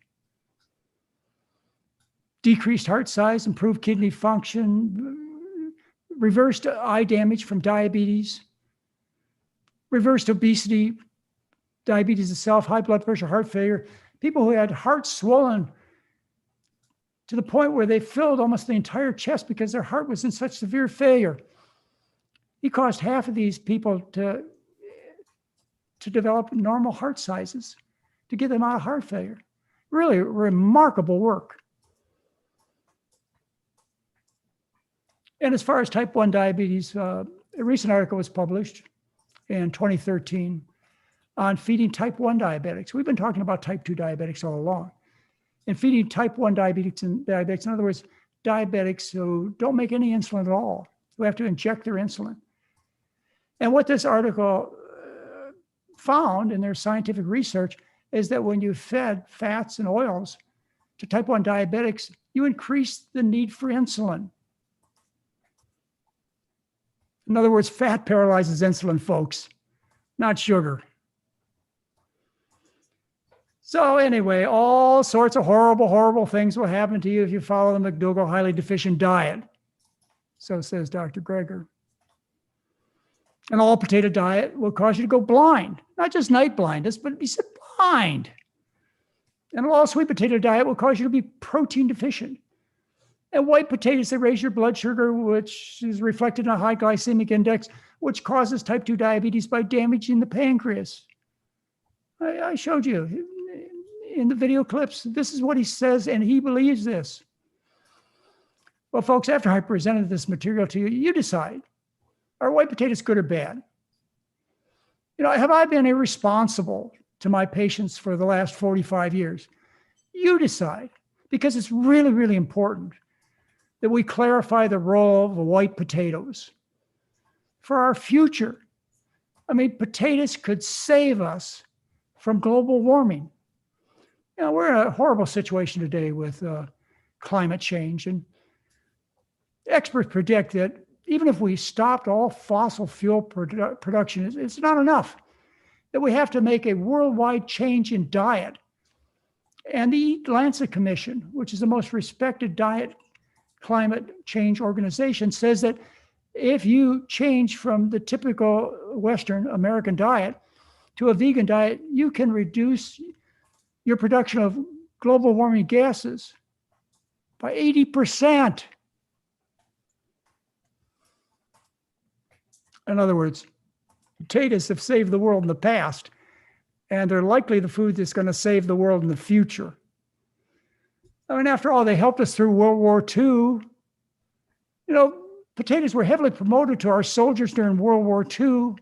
Decreased heart size, improved kidney function, reversed eye damage from diabetes, reversed obesity, diabetes itself, high blood pressure, heart failure, people who had hearts swollen to the point where they filled almost the entire chest because their heart was in such severe failure. He caused half of these people to develop normal heart sizes, to get them out of heart failure. Really remarkable work. And as far as type 1 diabetes, a recent article was published in 2013 on feeding type 1 diabetics. We've been talking about type 2 diabetics all along. And feeding type 1 diabetics, in other words, diabetics who don't make any insulin at all, who have to inject their insulin. And what this article found in their scientific research is that when you fed fats and oils to type 1 diabetics, you increase the need for insulin. In other words, fat paralyzes insulin, folks, not sugar. So anyway, all sorts of horrible, horrible things will happen to you if you follow the McDougall highly deficient diet. So says Dr. Greger. An all potato diet will cause you to go blind, not just night blindness, but he said blind. And an all sweet potato diet will cause you to be protein deficient. And white potatoes, they raise your blood sugar, which is reflected in a high glycemic index, which causes type 2 diabetes by damaging the pancreas. I showed you in the video clips. This is what he says, and he believes this. Well, folks, after I presented this material to you, you decide. Are white potatoes good or bad? Have I been irresponsible to my patients for the last 45 years? You decide, because it's really, really important that we clarify the role of white potatoes. for our future. I mean, potatoes could save us from global warming. You know, we're in a horrible situation today with climate change, and experts predict that even if we stopped all fossil fuel production, it's not enough, that we have to make a worldwide change in diet. And the Lancet Commission, which is the most respected diet climate change organization, says that if you change from the typical Western American diet to a vegan diet, you can reduce your production of global warming gases by 80%. In other words, potatoes have saved the world in the past, and they're likely the food that's going to save the world in the future. I mean, after all, they helped us through World War II. You know, potatoes were heavily promoted to our soldiers during World War II.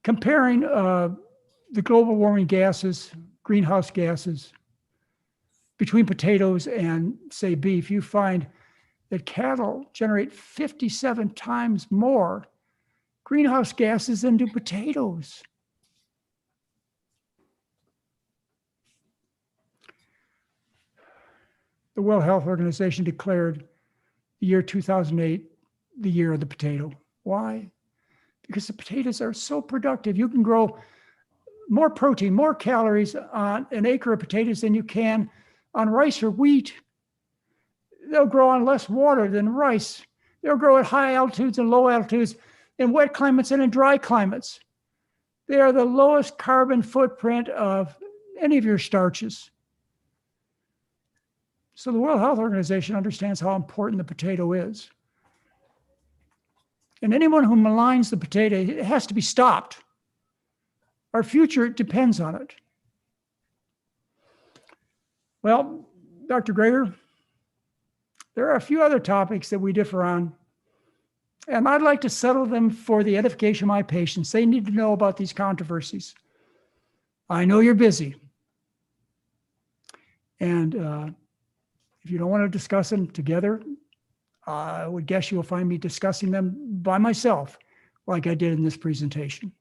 Comparing the global warming gases, greenhouse gases, between potatoes and, say, beef, you find that cattle generate 57 times more greenhouse gases than do potatoes. The World Health Organization declared the year 2008 the year of the potato. Why? Because the potatoes are so productive. You can grow more protein, more calories on an acre of potatoes than you can on rice or wheat. They'll grow on less water than rice. They'll grow at high altitudes and low altitudes, in wet climates and in dry climates. They are the lowest carbon footprint of any of your starches. So the World Health Organization understands how important the potato is. And anyone who maligns the potato, it has to be stopped. Our future depends on it. Well, Dr. Greger, there are a few other topics that we differ on, and I'd like to settle them for the edification of my patients. They need to know about these controversies. I know you're busy. And if you don't want to discuss them together, I would guess you'll find me discussing them by myself, like I did in this presentation.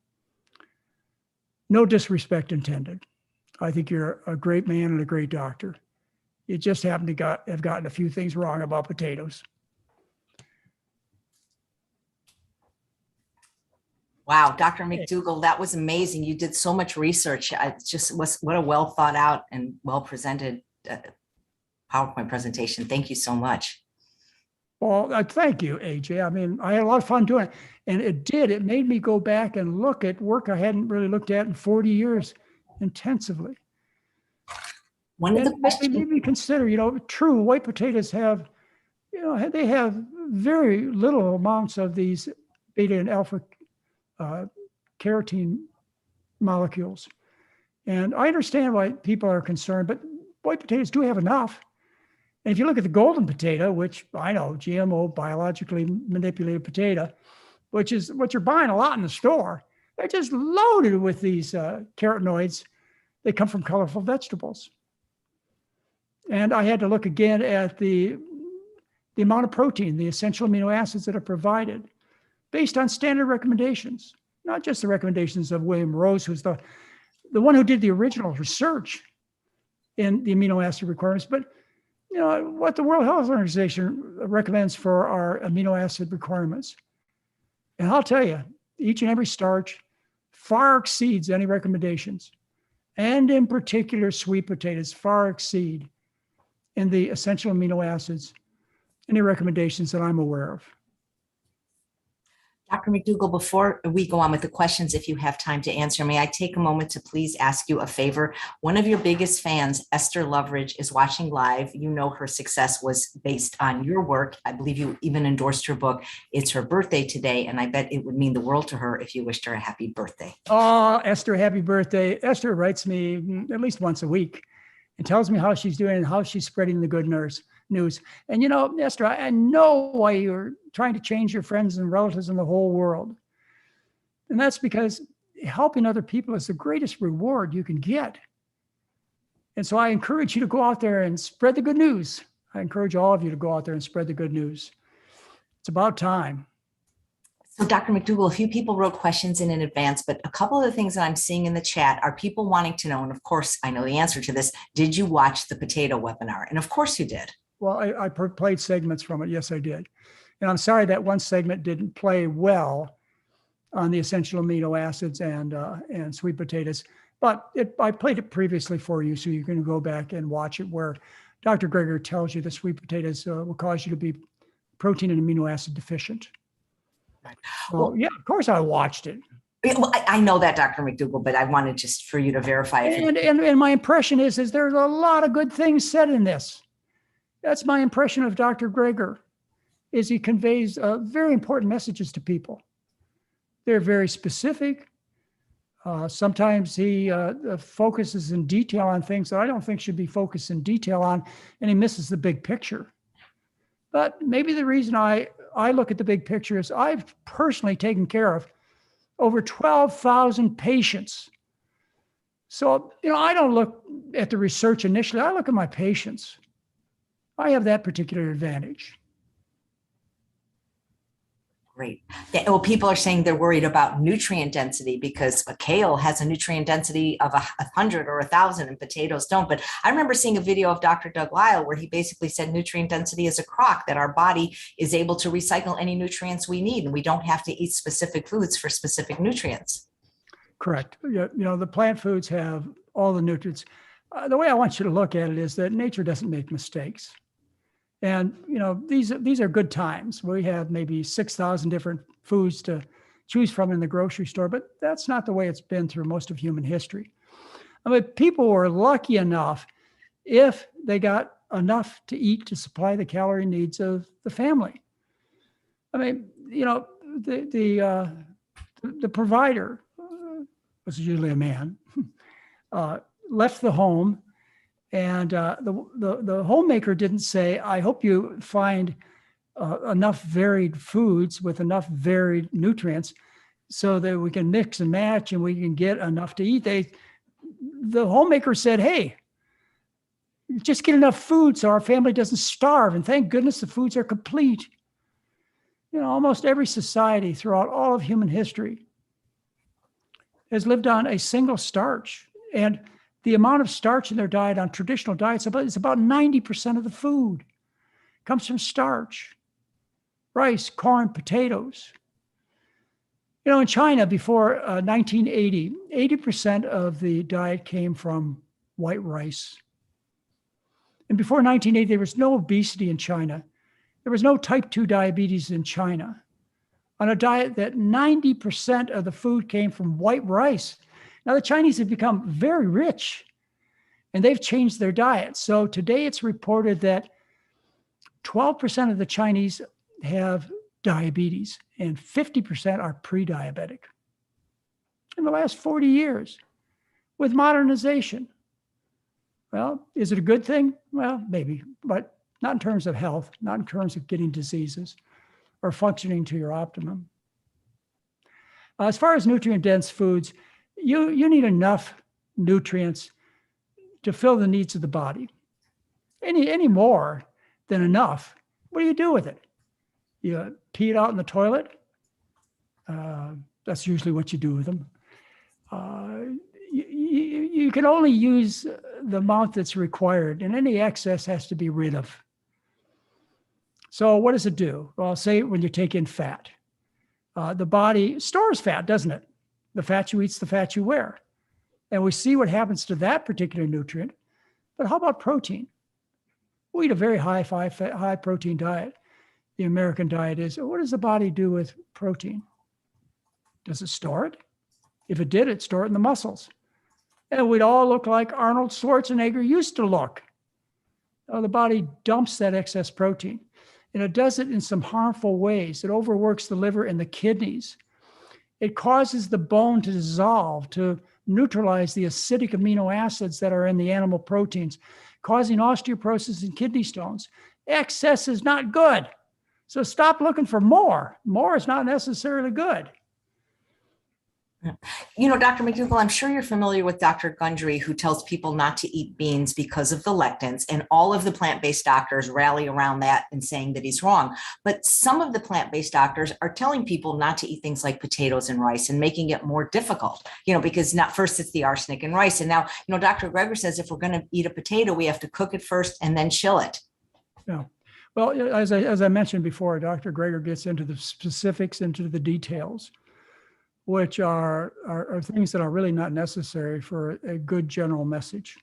No disrespect intended. I think you're a great man and a great doctor. You just happen to have gotten a few things wrong about potatoes. Wow, Dr. McDougall, that was amazing. You did so much research. It just was what a well thought out and well presented PowerPoint presentation. Thank you so much. Well, thank you, AJ. I mean, I had a lot of fun doing it. And it made me go back and look at work I hadn't really looked at in 40 years intensively. One of the questions, it made me consider, true, white potatoes have, they have very little amounts of these beta and alpha carotene molecules. And I understand why people are concerned, but white potatoes do have enough. And if you look at the golden potato, which I know, GMO, biologically manipulated potato, which is what you're buying a lot in the store, they're just loaded with these carotenoids. They come from colorful vegetables. And I had to look again at the amount of protein, the essential amino acids that are provided based on standard recommendations, not just the recommendations of William Rose, who's the one who did the original research in the amino acid requirements, but what the World Health Organization recommends for our amino acid requirements. And I'll tell you, each and every starch far exceeds any recommendations. And in particular, sweet potatoes far exceed in the essential amino acids any recommendations that I'm aware of. Dr. McDougall, before we go on with the questions, if you have time to answer, may I take a moment to please ask you a favor? One of your biggest fans, Esther Loveridge, is watching live. You know her success was based on your work. I believe you even endorsed her book. It's her birthday today, and I bet it would mean the world to her if you wished her a happy birthday. Oh, Esther, happy birthday. Esther writes me at least once a week and tells me how she's doing and how she's spreading the good news. And Esther, I know why you're trying to change your friends and relatives in the whole world. And that's because helping other people is the greatest reward you can get. And so I encourage you to go out there and spread the good news. I encourage all of you to go out there and spread the good news. It's about time. So, Dr. McDougall, a few people wrote questions in advance, but a couple of the things that I'm seeing in the chat are people wanting to know, and of course, I know the answer to this. Did you watch the potato webinar? And of course you did. Well, I played segments from it. Yes, I did. And I'm sorry that one segment didn't play well on the essential amino acids and sweet potatoes, but I played it previously for you, so you can go back and watch it, where Dr. Greger tells you that sweet potatoes will cause you to be protein and amino acid deficient. Well, yeah, of course I watched it. Well, I know that, Dr. McDougall, but I wanted just for you to verify. And my impression is there's a lot of good things said in this. That's my impression of Dr. Greger, is he conveys very important messages to people. They're very specific. Sometimes he focuses in detail on things that I don't think should be focused in detail on, and he misses the big picture. But maybe the reason I look at the big picture is I've personally taken care of over 12,000 patients. So, I don't look at the research initially. I look at my patients. I have that particular advantage. Great. Yeah, well, people are saying they're worried about nutrient density because a kale has a nutrient density of 100 or 1,000 and potatoes don't. But I remember seeing a video of Dr. Doug Lisle where he basically said nutrient density is a crock, that our body is able to recycle any nutrients we need, and we don't have to eat specific foods for specific nutrients. Correct. The plant foods have all the nutrients. The way I want you to look at it is that nature doesn't make mistakes. And, these are good times. We have maybe 6,000 different foods to choose from in the grocery store, but that's not the way it's been through most of human history. I mean, people were lucky enough if they got enough to eat to supply the calorie needs of the family. I mean, the provider, was usually a man, left the home. And the homemaker didn't say, I hope you find enough varied foods with enough varied nutrients so that we can mix and match and we can get enough to eat. The homemaker said, hey, just get enough food so our family doesn't starve. And thank goodness the foods are complete. Almost every society throughout all of human history has lived on a single starch. And the amount of starch in their diet on traditional diets is about 90% of the food comes from starch. Rice, corn, potatoes. In China before 1980, 80% of the diet came from white rice. And before 1980, there was no obesity in China. There was no type 2 diabetes in China. On a diet that 90% of the food came from white rice. Now, the Chinese have become very rich, and they've changed their diet. So today it's reported that 12% of the Chinese have diabetes, and 50% are pre-diabetic. In the last 40 years, with modernization. Well, is it a good thing? Well, maybe, but not in terms of health, not in terms of getting diseases or functioning to your optimum. As far as nutrient-dense foods, you need enough nutrients to fill the needs of the body. Any more than enough, what do you do with it? You pee it out in the toilet? That's usually what you do with them. You can only use the amount that's required, and any excess has to be rid of. So what does it do? Well, say when you take in fat. The body stores fat, doesn't it? The fat you eat's the fat you wear. And we see what happens to that particular nutrient. But how about protein? We eat a very high protein diet. The American diet is. What does the body do with protein? Does it store it? If it did, it'd store it in the muscles. And we'd all look like Arnold Schwarzenegger used to look. The body dumps that excess protein. And it does it in some harmful ways. It overworks the liver and the kidneys. It causes the bone to dissolve, to neutralize the acidic amino acids that are in the animal proteins, causing osteoporosis and kidney stones. Excess is not good. So stop looking for more. More is not necessarily good. Dr. McDougall, I'm sure you're familiar with Dr. Gundry, who tells people not to eat beans because of the lectins, and all of the plant-based doctors rally around that and saying that he's wrong. But some of the plant-based doctors are telling people not to eat things like potatoes and rice and making it more difficult, because not first it's the arsenic and rice. And now, Dr. Greger says if we're going to eat a potato, we have to cook it first and then chill it. Yeah. Well, as I mentioned before, Dr. Greger gets into the specifics, into the details, which are things that are really not necessary for a good general message.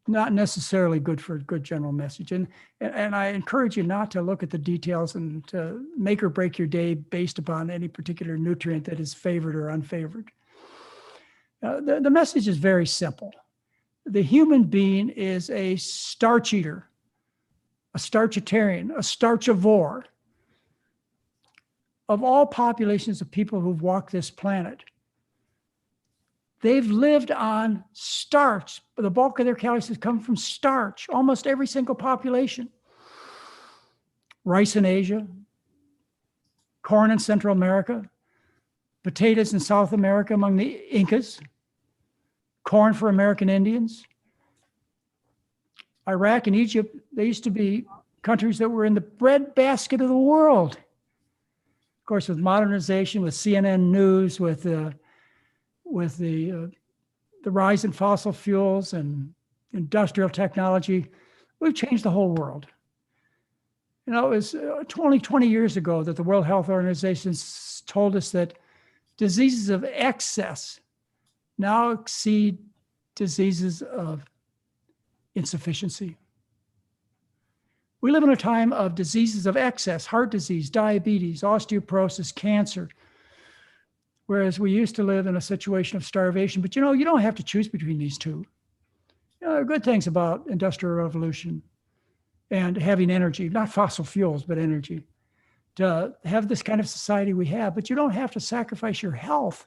Not necessarily good for a good general message. And I encourage you not to look at the details and to make or break your day based upon any particular nutrient that is favored or unfavored. The message is very simple. The human being is a starch eater, a starchitarian, a starchivore. Of all populations of people who've walked this planet, they've lived on starch. The bulk of their calories has come from starch, almost every single population. Rice in Asia, corn in Central America, potatoes in South America among the Incas, corn for American Indians. Iraq and Egypt, they used to be countries that were in the breadbasket of the world. Of course, with modernization, with CNN News, with the rise in fossil fuels and industrial technology, we've changed the whole world. It was only 20 years ago that the World Health Organization told us that diseases of excess now exceed diseases of insufficiency. We live in a time of diseases of excess, heart disease, diabetes, osteoporosis, cancer, whereas we used to live in a situation of starvation. But you don't have to choose between these two. There are good things about industrial revolution and having energy, not fossil fuels, but energy, to have this kind of society we have. But you don't have to sacrifice your health.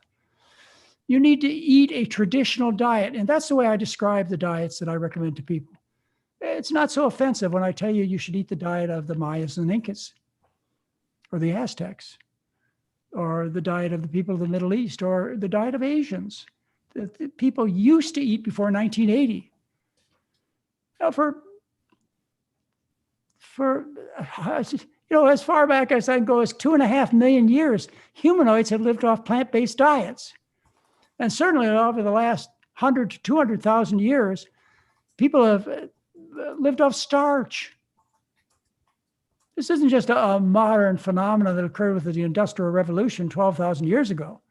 You need to eat a traditional diet. And that's the way I describe the diets that I recommend to people. It's not so offensive when I tell you you should eat the diet of the Mayas and Incas, or the Aztecs, or the diet of the people of the Middle East, or the diet of Asians that people used to eat before 1980. Now, as far back as I can go as 2.5 million years, humanoids have lived off plant-based diets. And certainly over the last 100 to 200,000 years, people have lived off starch. This isn't just a modern phenomenon that occurred with the Industrial Revolution 12,000 years ago.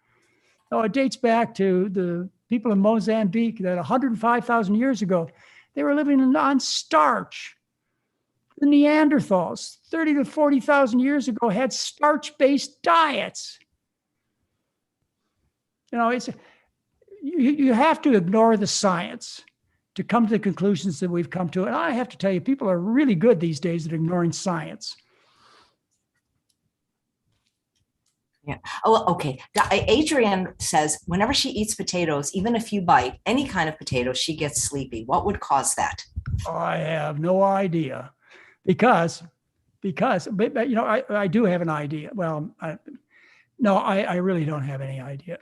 No, it dates back to the people in Mozambique that 105,000 years ago, they were living on starch. The Neanderthals, 30 to 40,000 years ago, had starch-based diets. You have to ignore the science to come to the conclusions that we've come to. And I have to tell you, people are really good these days at ignoring science. Yeah. Oh, okay. Adrienne says whenever she eats potatoes, even if you bite any kind of potato, she gets sleepy. What would cause that? I have no idea, because I do have an idea. Well, I really don't have any idea.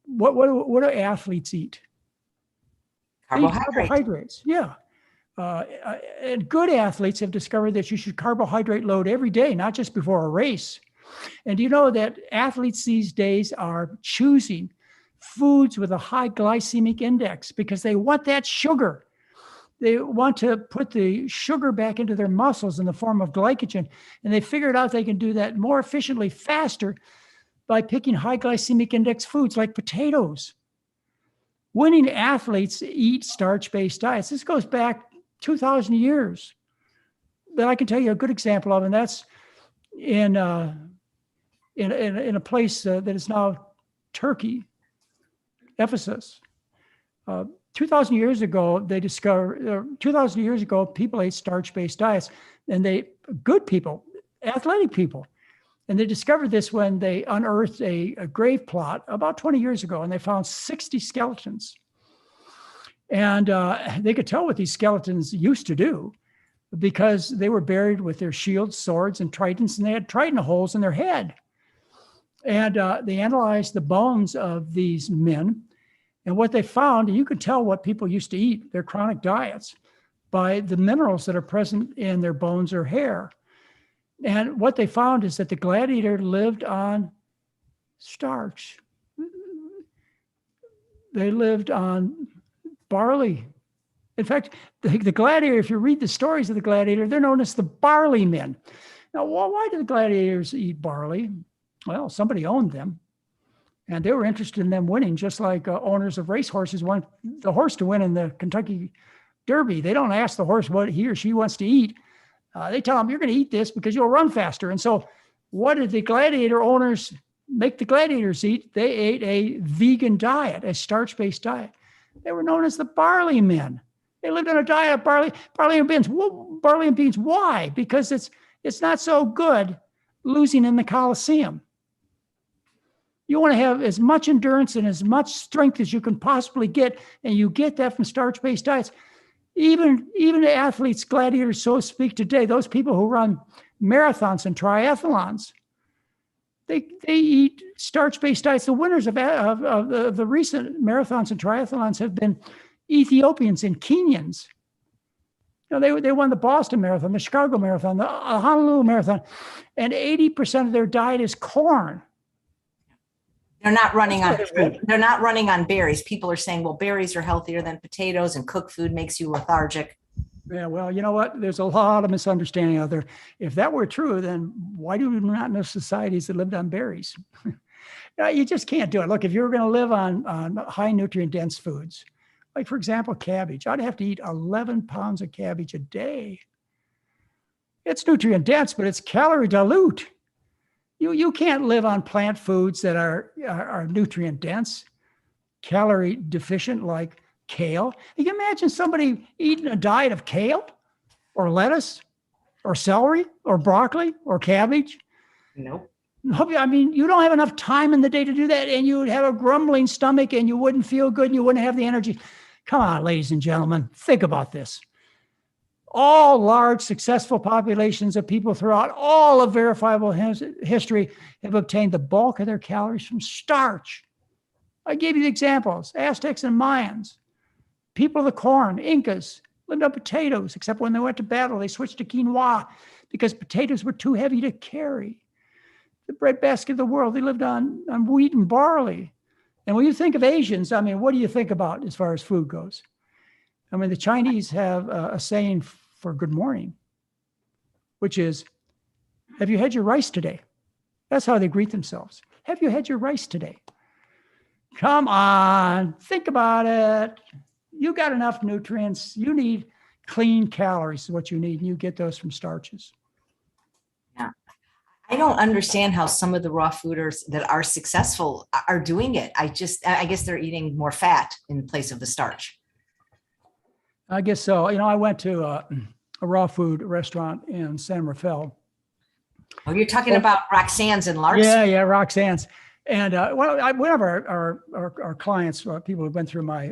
What do athletes eat? Carbohydrates. Yeah. And good athletes have discovered that you should carbohydrate load every day, not just before a race. And you know that athletes these days are choosing foods with a high glycemic index because they want that sugar. They want to put the sugar back into their muscles in the form of glycogen. And they figured out they can do that more efficiently, faster, by picking high glycemic index foods like potatoes. Winning athletes eat starch-based diets. This goes back 2,000 years. But I can tell you a good example of it, and that's in a place that is now Turkey, Ephesus. 2,000 years ago, people ate starch-based diets, and good people, athletic people. And they discovered this when they unearthed a grave plot about 20 years ago, and they found 60 skeletons. And they could tell what these skeletons used to do because they were buried with their shields, swords, and tridents, and they had trident holes in their head. And they analyzed the bones of these men. And what they found, you could tell what people used to eat, their chronic diets, by the minerals that are present in their bones or hair. And what they found is that the gladiator lived on starch. They lived on barley. In fact, the gladiator, if you read the stories of the gladiator, they're known as the barley men. Now, why do the gladiators eat barley? Well, somebody owned them, and they were interested in them winning, just like owners of racehorses want the horse to win in the Kentucky Derby. They don't ask the horse what he or she wants to eat. They tell them, you're going to eat this because you'll run faster. And so what did the gladiator owners make the gladiators eat? They ate a vegan diet, a starch-based diet. They were known as the barley men. They lived on a diet of barley and beans. Barley and beans. Why? Because it's not so good losing in the Coliseum. You want to have as much endurance and as much strength as you can possibly get, and you get that from starch-based diets. Even the athletes, gladiators, so to speak, today, those people who run marathons and triathlons, they eat starch-based diets. The winners of the recent marathons and triathlons have been Ethiopians and Kenyans. You know, they won the Boston Marathon, the Chicago Marathon, the Honolulu Marathon, and 80% of their diet is corn. They're not running on food. They're not running on berries. People are saying, well, berries are healthier than potatoes and cooked food makes you lethargic. Yeah, well, you know what? There's a lot of misunderstanding out there. If that were true, then why do we not know societies that lived on berries? You just can't do it. Look, if you were going to live on high nutrient dense foods, like, for example, cabbage, I'd have to eat 11 pounds of cabbage a day. It's nutrient dense, but it's calorie dilute. You can't live on plant foods that are nutrient dense, calorie deficient, like kale. You can imagine somebody eating a diet of kale or lettuce or celery or broccoli or cabbage. Nope. I mean, you don't have enough time in the day to do that, and you would have a grumbling stomach and you wouldn't feel good and you wouldn't have the energy. Come on, ladies and gentlemen, think about this. All large, successful populations of people throughout all of verifiable history have obtained the bulk of their calories from starch. I gave you the examples: Aztecs and Mayans, people of the corn, Incas, lived on potatoes, except when they went to battle, they switched to quinoa because potatoes were too heavy to carry. The breadbasket of the world, they lived on wheat and barley. And when you think of Asians, I mean, what do you think about as far as food goes? I mean, the Chinese have a saying for good morning, which is, have you had your rice today? That's how they greet themselves. Have you had your rice today? Come on, think about it. You got enough nutrients. You need clean calories is what you need, and you get those from starches. Yeah. I don't understand how some of the raw fooders that are successful are doing it. I guess they're eating more fat in place of the starch. I guess so. You know, I went to a raw food restaurant in San Rafael. Oh, you're talking about Roxanne's and Lark's? Yeah, Roxanne's. And one of our clients, people who went through my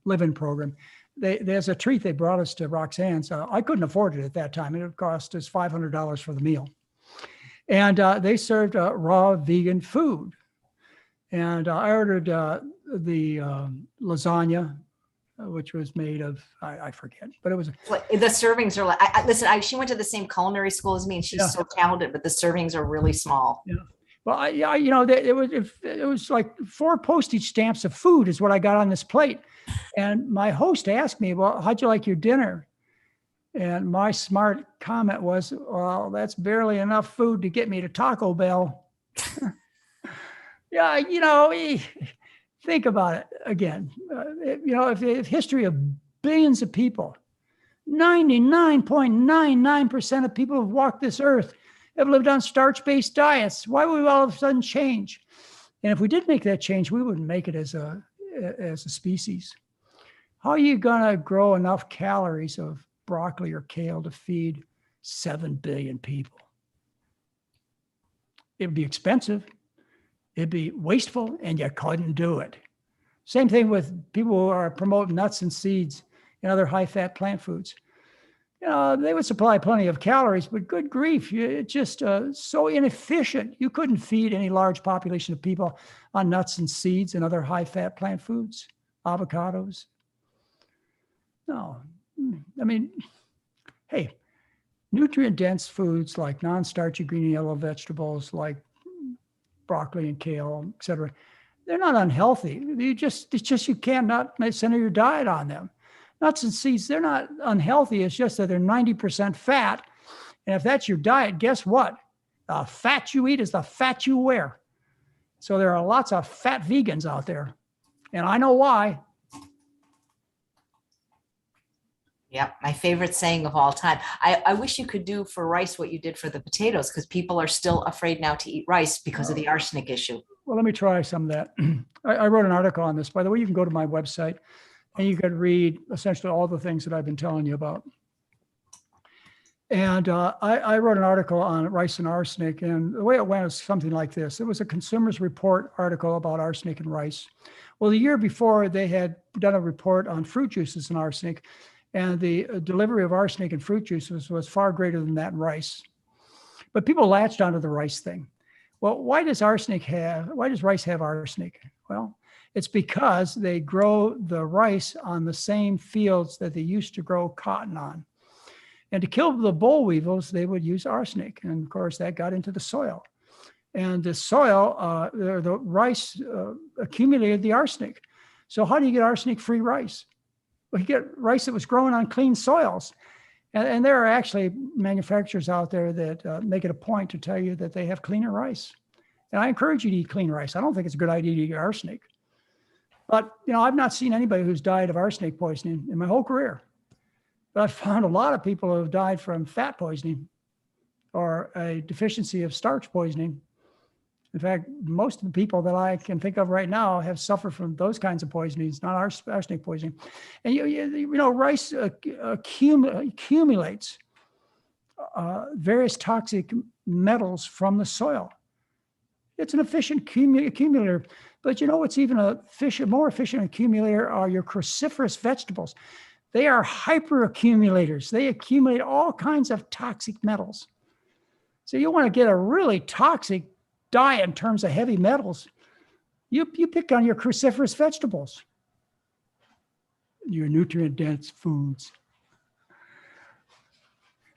live-in program, there's a treat they brought us to Roxanne's. I couldn't afford it at that time. It would cost us $500 for the meal. And they served raw vegan food. And I ordered the lasagna, which was made of, I forget, but it was. The servings are like, listen, she went to the same culinary school as me, and she's so talented, but the servings are really small. Yeah. Well, it was like 4 postage stamps of food is what I got on this plate. And my host asked me, well, how'd you like your dinner? And my smart comment was, well, that's barely enough food to get me to Taco Bell. Yeah, think about it again. If history of billions of people, 99.99% of people who've walked this earth have lived on starch-based diets. Why would we all of a sudden change? And if we did make that change, we wouldn't make it as a species. How are you going to grow enough calories of broccoli or kale to feed 7 billion people? It'd be expensive. It'd be wasteful, and you couldn't do it. Same thing with people who are promoting nuts and seeds and other high-fat plant foods. They would supply plenty of calories, but good grief, it's just so inefficient. You couldn't feed any large population of people on nuts and seeds and other high-fat plant foods, avocados. No, I mean, hey, nutrient-dense foods like non-starchy green and yellow vegetables like broccoli and kale, et cetera, they're not unhealthy. It's just you cannot center your diet on them. Nuts and seeds, they're not unhealthy. It's just that they're 90% fat. And if that's your diet, guess what? The fat you eat is the fat you wear. So there are lots of fat vegans out there. And I know why. Yep, my favorite saying of all time. I wish you could do for rice what you did for the potatoes, because people are still afraid now to eat rice because of the arsenic issue. Well, let me try some of that. I wrote an article on this. By the way, you can go to my website and you could read essentially all the things that I've been telling you about. And I wrote an article on rice and arsenic, and the way it went was something like this. It was a Consumers Report article about arsenic and rice. Well, the year before, they had done a report on fruit juices and arsenic, and the delivery of arsenic in fruit juices was far greater than that in rice. But people latched onto the rice thing. Well, why does rice have arsenic? Well, it's because they grow the rice on the same fields that they used to grow cotton on. And to kill the boll weevils, they would use arsenic. And of course, that got into the soil. And the soil, the rice accumulated the arsenic. So how do you get arsenic-free rice? Well, you get rice that was grown on clean soils. And there are actually manufacturers out there that make it a point to tell you that they have cleaner rice. And I encourage you to eat clean rice. I don't think it's a good idea to eat arsenic. But, I've not seen anybody who's died of arsenic poisoning in my whole career. But I've found a lot of people who have died from fat poisoning or a deficiency of starch poisoning. In fact, most of the people that I can think of right now have suffered from those kinds of poisonings, not arsenic poisoning. And rice accumulates various toxic metals from the soil. It's an efficient accumulator. But what's even more efficient accumulator are your cruciferous vegetables. They are hyperaccumulators. They accumulate all kinds of toxic metals. So you want to get a really toxic diet in terms of heavy metals, you pick on your cruciferous vegetables, your nutrient-dense foods.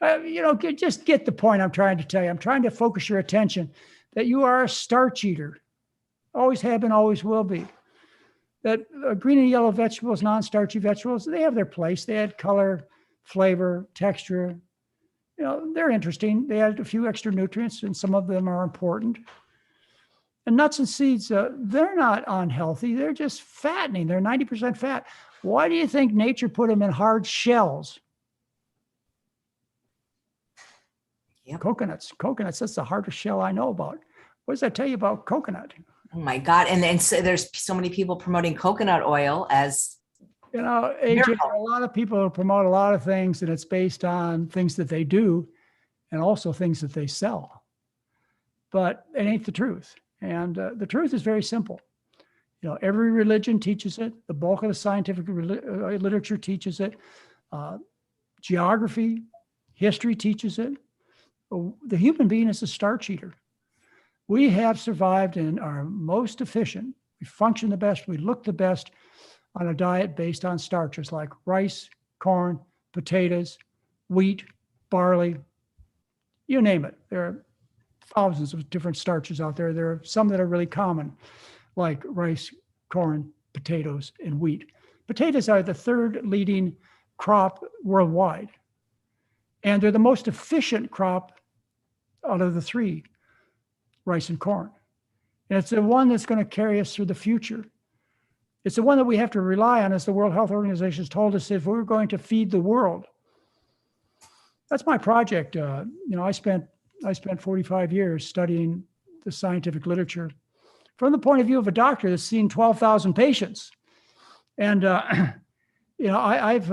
Just get the point I'm trying to tell you. I'm trying to focus your attention that you are a starch eater. Always have been, always will be. That green and yellow vegetables, non-starchy vegetables, they have their place. They add color, flavor, texture. They're interesting. They add a few extra nutrients, and some of them are important. And nuts and seeds, they're not unhealthy. They're just fattening. They're 90% fat. Why do you think nature put them in hard shells? Yep. Coconuts, that's the hardest shell I know about. What does that tell you about coconut? Oh my God. And so there's so many people promoting coconut oil as AJ, there are a lot of people who promote a lot of things, and it's based on things that they do and also things that they sell. But it ain't the truth. And the truth is very simple. Every religion teaches it. The bulk of the scientific literature teaches it. Geography, history teaches it. The human being is a starch eater. We have survived and are most efficient. We function the best. We look the best on a diet based on starches like rice, corn, potatoes, wheat, barley, you name it. There are thousands of different starches out there. There are some that are really common, like rice, corn, potatoes, and wheat. Potatoes are the third leading crop worldwide, and they're the most efficient crop out of the three, rice and corn. And it's the one that's going to carry us through the future. It's the one that we have to rely on, as the World Health Organization has told us, if we're going to feed the world. That's my project. I spent 45 years studying the scientific literature from the point of view of a doctor that's seen 12,000 patients. And, I've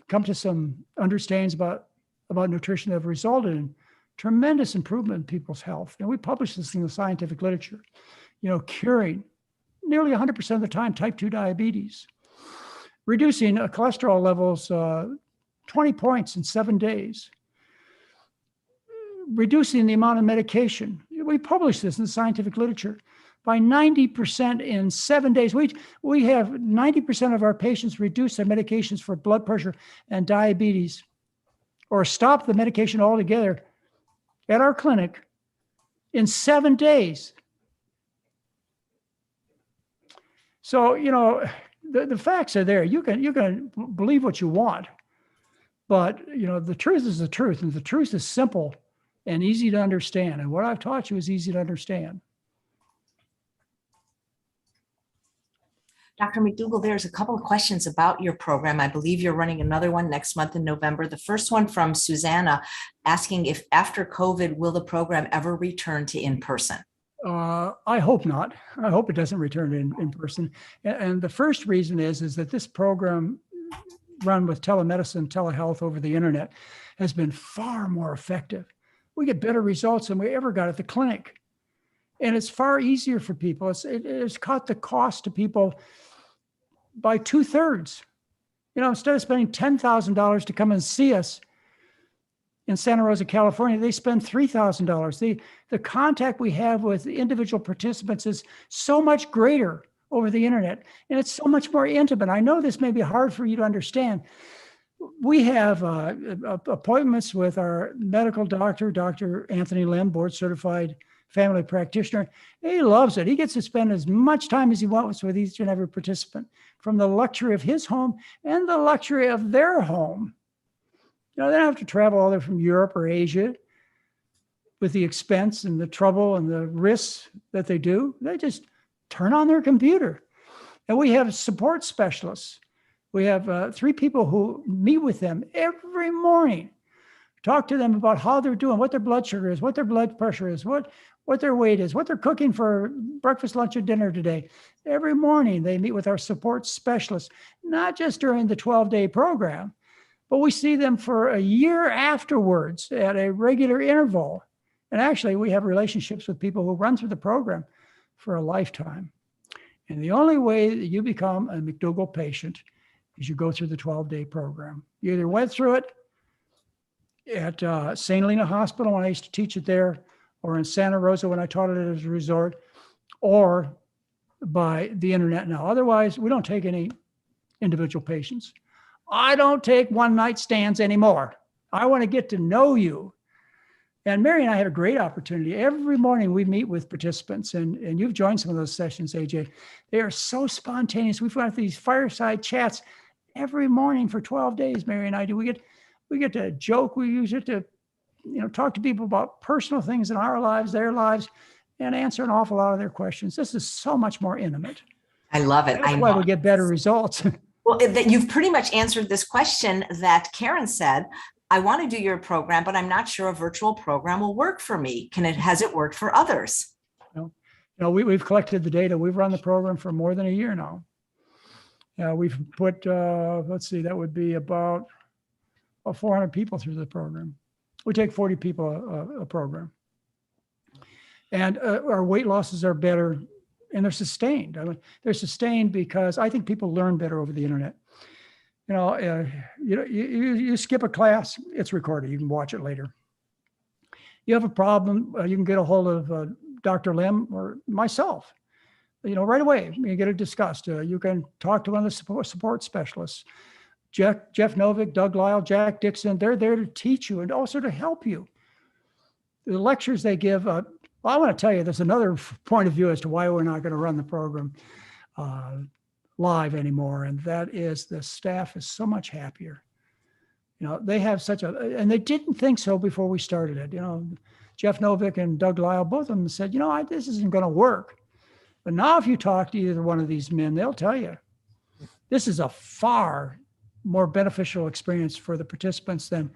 come to some understandings about nutrition that have resulted in tremendous improvement in people's health. And we publish this in the scientific literature, curing nearly 100% of the time type 2 diabetes, reducing cholesterol levels 20 points in 7 days. Reducing the amount of medication. We published this in the scientific literature by 90% in 7 days. We have 90% of our patients reduce their medications for blood pressure and diabetes, or stop the medication altogether at our clinic in 7 days. So, the facts are there. You can believe what you want, but the truth is the truth, and the truth is simple and easy to understand. And what I've taught you is easy to understand. Dr. McDougall, there's a couple of questions about your program. I believe you're running another one next month in November. The first one from Susanna asking if after COVID, will the program ever return to in-person? I hope not. I hope it doesn't return in person. And the first reason is that this program run with telemedicine, telehealth over the internet has been far more effective. We get better results than we ever got at the clinic. And it's far easier for people. It's cut the cost to people by 2/3. Instead of spending $10,000 to come and see us in Santa Rosa, California, they spend $3,000. The contact we have with the individual participants is so much greater over the internet, and it's so much more intimate. I know this may be hard for you to understand. We have appointments with our medical doctor, Dr. Anthony Lim, board certified family practitioner. He loves it. He gets to spend as much time as he wants with each and every participant, from the luxury of his home and the luxury of their home. They don't have to travel all the way from Europe or Asia with the expense and the trouble and the risks that they do. They just turn on their computer. And we have support specialists. We have 3 people who meet with them every morning, talk to them about how they're doing, what their blood sugar is, what their blood pressure is, what their weight is, what they're cooking for breakfast, lunch, or dinner today. Every morning they meet with our support specialists, not just during the 12-day program, but we see them for a year afterwards at a regular interval. And actually, we have relationships with people who run through the program for a lifetime. And the only way that you become a McDougall patient is you go through the 12-day program. You either went through it at St. Helena Hospital when I used to teach it there, or in Santa Rosa when I taught it as a resort, or by the internet now. Otherwise, we don't take any individual patients. I don't take one-night stands anymore. I want to get to know you. And Mary and I had a great opportunity. Every morning we meet with participants, and you've joined some of those sessions, AJ. They are so spontaneous. We've got these fireside chats every morning for 12 days, Mary and I do. We get to joke. We use it to, talk to people about personal things in our lives, their lives, and answer an awful lot of their questions. This is so much more intimate. I love it. That's why we get better results. Well, you've pretty much answered this question that Karen said. I want to do your program, but I'm not sure a virtual program will work for me. Has it worked for others? We've collected the data. We've run the program for more than a year now. We've put, that would be about 400 people through the program. We take 40 people a program. And our weight losses are better, and they're sustained. They're sustained because I think people learn better over the internet. You skip a class, it's recorded. You can watch it later. You have a problem, you can get a hold of Dr. Lim or myself, right away. You get it discussed. You can talk to one of the support specialists. Jeff Novick, Doug Lyle, Jack Dixon, they're there to teach you and also to help you. The lectures they give, I want to tell you, there's another point of view as to why we're not going to run the program live anymore, and that is the staff is so much happier. They have and they didn't think so before we started it. Jeff Novick and Doug Lyle, both of them said, this isn't going to work. But now if you talk to either one of these men, they'll tell you this is a far more beneficial experience for the participants than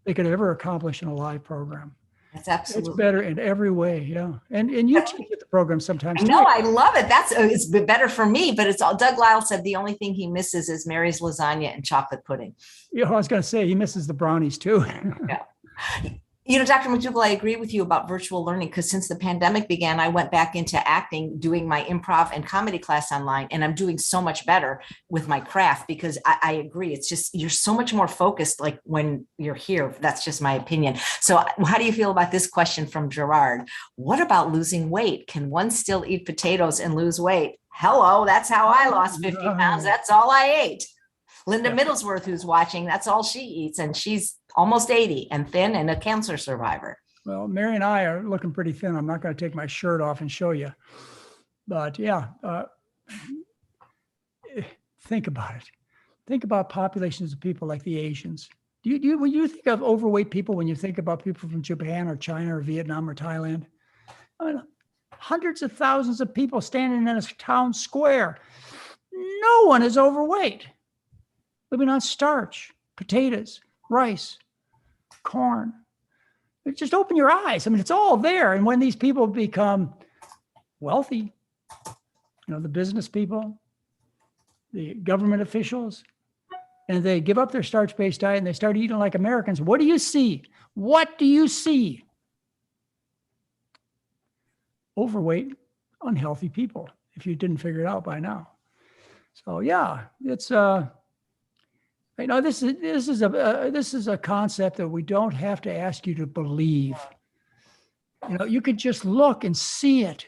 they could ever accomplish in a live program. That's absolutely. It's better in every way, yeah. And you teach at the program sometimes. No, I love it. It's better for me, but it's all. Doug Lyle said the only thing he misses is Mary's lasagna and chocolate pudding. I was going to say he misses the brownies too. Yeah. Dr. McDougall, I agree with you about virtual learning because since the pandemic began, I went back into acting, doing my improv and comedy class online, and I'm doing so much better with my craft because I agree. It's just, you're so much more focused like when you're here. That's just my opinion. So how do you feel about this question from Gerard? What about losing weight? Can one still eat potatoes and lose weight? Hello, that's how I lost 50 pounds. That's all I ate. Linda Middlesworth, who's watching, that's all she eats. And she's almost 80 and thin and a cancer survivor. Well, Mary and I are looking pretty thin. I'm not going to take my shirt off and show you. But yeah, think about it. Think about populations of people like the Asians. When you think of overweight people, when you think about people from Japan or China or Vietnam or Thailand, I mean, hundreds of thousands of people standing in a town square. No one is overweight. Living on starch, potatoes, rice, corn. Just open your eyes. I mean, it's all there. And when these people become wealthy, the business people, the government officials, and they give up their starch-based diet and they start eating like Americans, what do you see? What do you see? Overweight, unhealthy people, if you didn't figure it out by now. So yeah, it's this is a concept that we don't have to ask you to believe. You could just look and see it.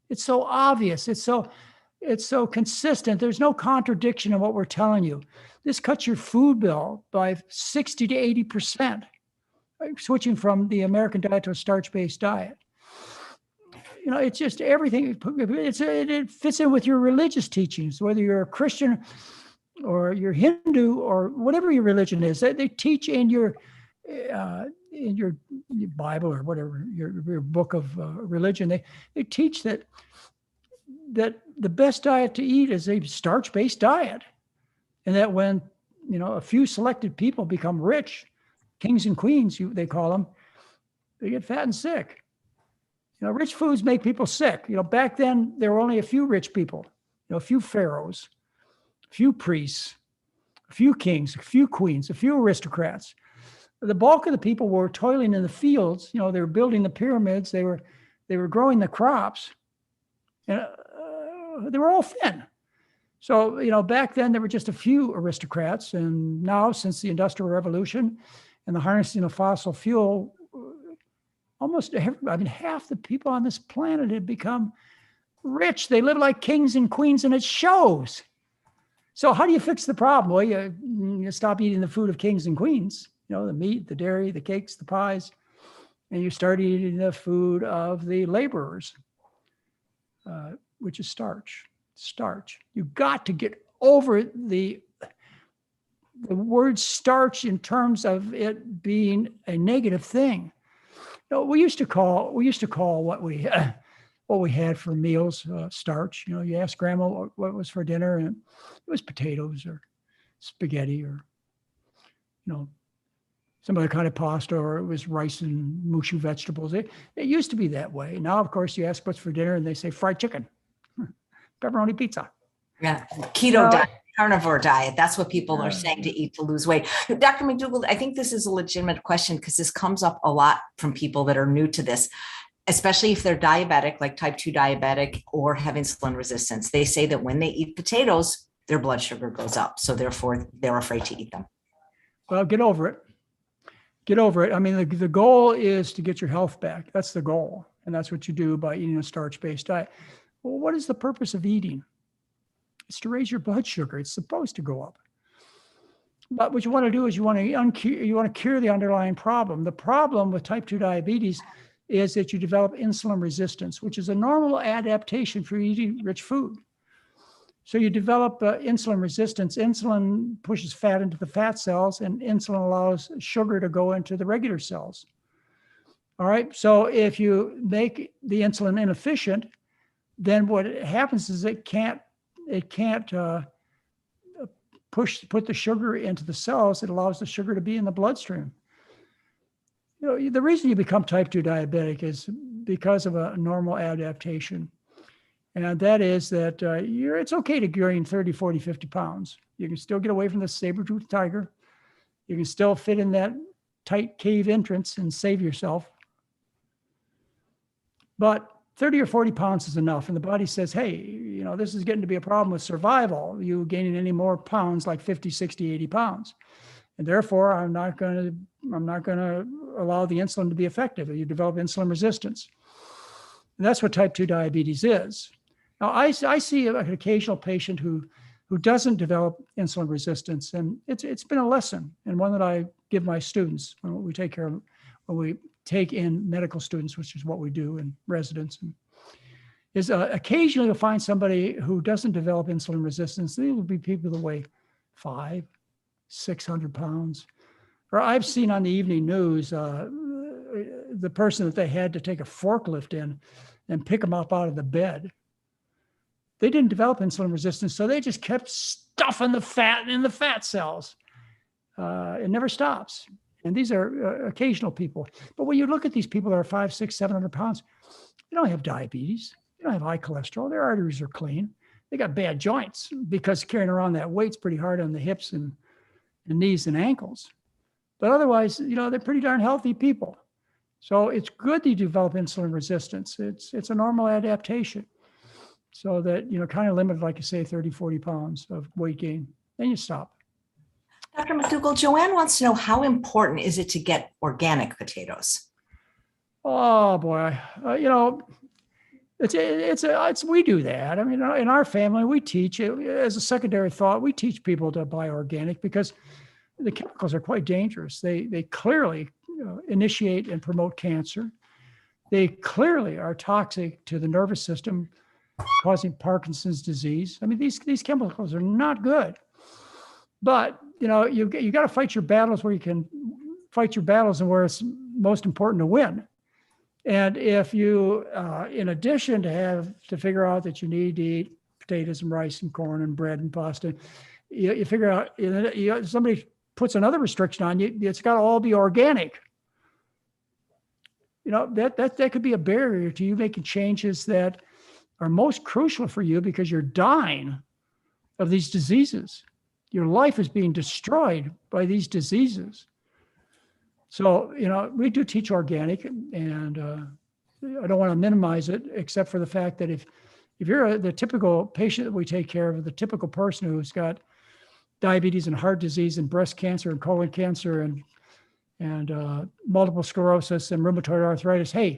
It's so obvious. It's so consistent. There's no contradiction in what we're telling you. This cuts your food bill by 60 to 80%, switching from the American diet to a starch-based diet. It's just everything. It fits in with your religious teachings, whether you're a Christian or you're Hindu or whatever your religion is. They teach in your Bible or whatever, your book of religion. They teach that the best diet to eat is a starch-based diet, and that when a few selected people become rich, kings and queens, they call them, they get fat and sick. Rich foods make people sick. Back then there were only a few rich people, a few pharaohs, a few priests, a few kings, a few queens, a few aristocrats. The bulk of the people were toiling in the fields. They were building the pyramids. They were growing the crops, and they were all thin. So back then there were just a few aristocrats, and now since the Industrial Revolution and the harnessing of fossil fuel, half the people on this planet have become rich. They live like kings and queens, and it shows. So how do you fix the problem? Well, you stop eating the food of kings and queens, the meat, the dairy, the cakes, the pies, and you start eating the food of the laborers, which is starch. Starch. You've got to get over the word starch in terms of it being a negative thing. We used to call what we had for meals starch. You ask Grandma what was for dinner, and it was potatoes or spaghetti or some other kind of pasta, or it was rice and mushu vegetables. It used to be that way. Now, of course, you ask what's for dinner, and they say fried chicken, pepperoni pizza. Yeah, keto diet. Carnivore diet. That's what people are saying to eat to lose weight. Dr. McDougall, I think this is a legitimate question because this comes up a lot from people that are new to this, especially if they're diabetic, like type 2 diabetic, or have insulin resistance. They say that when they eat potatoes, their blood sugar goes up. So therefore, they're afraid to eat them. Well, get over it. Get over it. I mean, the goal is to get your health back. That's the goal. And that's what you do by eating a starch-based diet. Well, what is the purpose of eating? It's to raise your blood sugar. It's supposed to go up. But what you want to do is you want to cure the underlying problem. The problem with type 2 diabetes is that you develop insulin resistance, which is a normal adaptation for eating rich food. So you develop insulin resistance. Insulin pushes fat into the fat cells, and insulin allows sugar to go into the regular cells. All right. So if you make the insulin inefficient, then what happens is it can't put the sugar into the cells. It allows the sugar to be in the bloodstream. The reason you become type 2 diabetic is because of a normal adaptation. And that is that it's okay to gain 30, 40, 50 pounds. You can still get away from the saber-toothed tiger. You can still fit in that tight cave entrance and save yourself. But 30 or 40 pounds is enough. And the body says, hey, you know, this is getting to be a problem with survival. You gaining any more pounds like 50, 60, 80 pounds. And therefore, I'm not going to allow the insulin to be effective. You develop insulin resistance. And that's what type 2 diabetes is. Now, I see an occasional patient who doesn't develop insulin resistance. And it's been a lesson, and one that I give my students when we take care of, when we take in medical students, which is what we do in residence, is occasionally you'll find somebody who doesn't develop insulin resistance. These will be people that weigh 500, 600 pounds. Or I've seen on the evening news, the person that they had to take a forklift in and pick them up out of the bed. They didn't develop insulin resistance, so they just kept stuffing the fat in the fat cells. It never stops. And these are occasional people. But when you look at these people that are 500, 600, 700 pounds, they don't have diabetes. They don't have high cholesterol. Their arteries are clean. They got bad joints because carrying around that weight's pretty hard on the hips and knees and ankles. But otherwise, you know, they're pretty darn healthy people. So it's good that you develop insulin resistance. It's a normal adaptation. So that, you know, kind of limited, like you say, 30, 40 pounds of weight gain. Then you stop. Dr. McDougall, Joanne wants to know, how important is it to get organic potatoes? Oh boy, you know, it's we do that. I mean, in our family, we teach it as a secondary thought. We teach people to buy organic because the chemicals are quite dangerous. They clearly initiate and promote cancer. They clearly are toxic to the nervous system, causing Parkinson's disease. I mean, these chemicals are not good. But you know, you got to fight your battles where you can fight your battles and where it's most important to win. And if you, in addition to have to figure out that you need to eat potatoes and rice and corn and bread and pasta, you figure out, somebody puts another restriction on you, it's got to all be organic. You know, that could be a barrier to you making changes that are most crucial for you because you're dying of these diseases. Your life is being destroyed by these diseases. So, you know, we do teach organic, and I don't want to minimize it, except for the fact that if you're the typical patient that we take care of, the typical person who's got diabetes and heart disease and breast cancer and colon cancer and multiple sclerosis and rheumatoid arthritis, hey,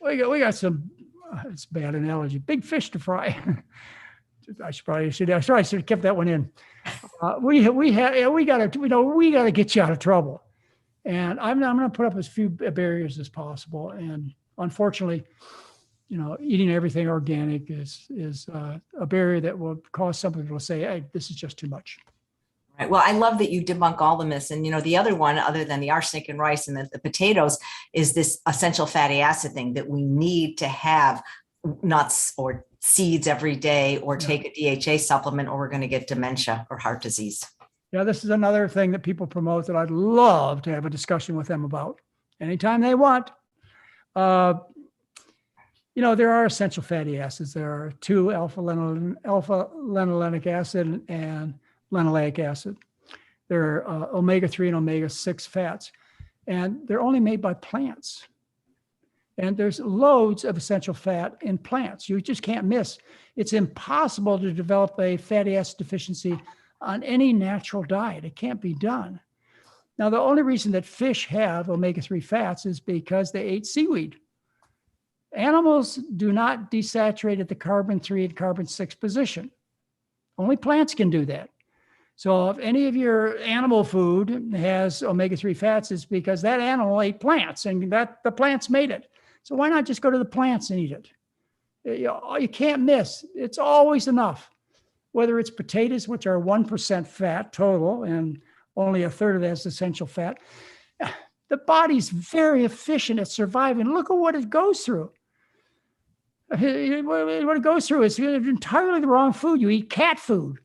we got some, it's a bad analogy, big fish to fry. I should have kept that one in. We got to get you out of trouble, and I'm going to put up as few barriers as possible. And unfortunately, you know, eating everything organic is a barrier that will cause some people to say, "Hey, this is just too much." Right. Well, I love that you debunk all the myths. And, you know, the other one, other than the arsenic and rice and the potatoes, is this essential fatty acid thing that we need to have nuts or seeds every day, or take a DHA supplement, or we're going to get dementia or heart disease. Yeah, this is another thing that people promote that I'd love to have a discussion with them about anytime they want. You know, there are essential fatty acids. There are 2 alpha linolenic acid and linoleic acid. There are omega-3 and omega-6 fats, and they're only made by plants. And there's loads of essential fat in plants. You just can't miss. It's impossible to develop a fatty acid deficiency on any natural diet. It can't be done. Now, the only reason that fish have omega-3 fats is because they ate seaweed. Animals do not desaturate at the carbon-3 and carbon-6 position. Only plants can do that. So if any of your animal food has omega-3 fats, it's because that animal ate plants and that the plants made it. So why not just go to the plants and eat it? You can't miss. It's always enough. Whether it's potatoes, which are 1% fat total, and only a third of that is essential fat. The body's very efficient at surviving. Look at what it goes through. What it goes through is entirely the wrong food. You eat cat food.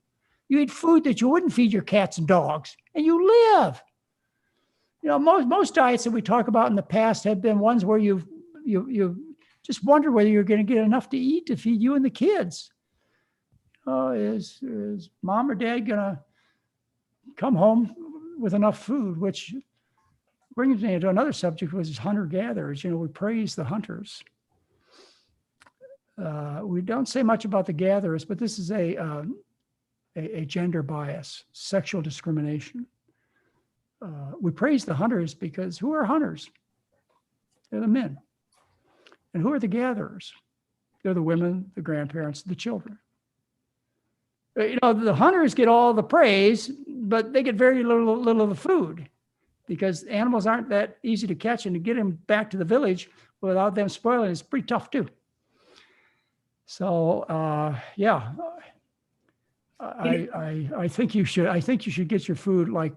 You eat food that you wouldn't feed your cats and dogs, and you live. You know, most diets that we talk about in the past have been ones where you just wonder whether you're going to get enough to eat to feed you and the kids. Is mom or dad going to come home with enough food, which brings me to another subject, which is hunter-gatherers. We praise the hunters. We don't say much about the gatherers, but this is a gender bias, sexual discrimination. We praise the hunters because who are hunters? They're the men. And who are the gatherers? They're the women, the grandparents, the children. The hunters get all the praise, but they get very little of the food because animals aren't that easy to catch, and to get them back to the village without them spoiling is pretty tough too. So I think you should get your food like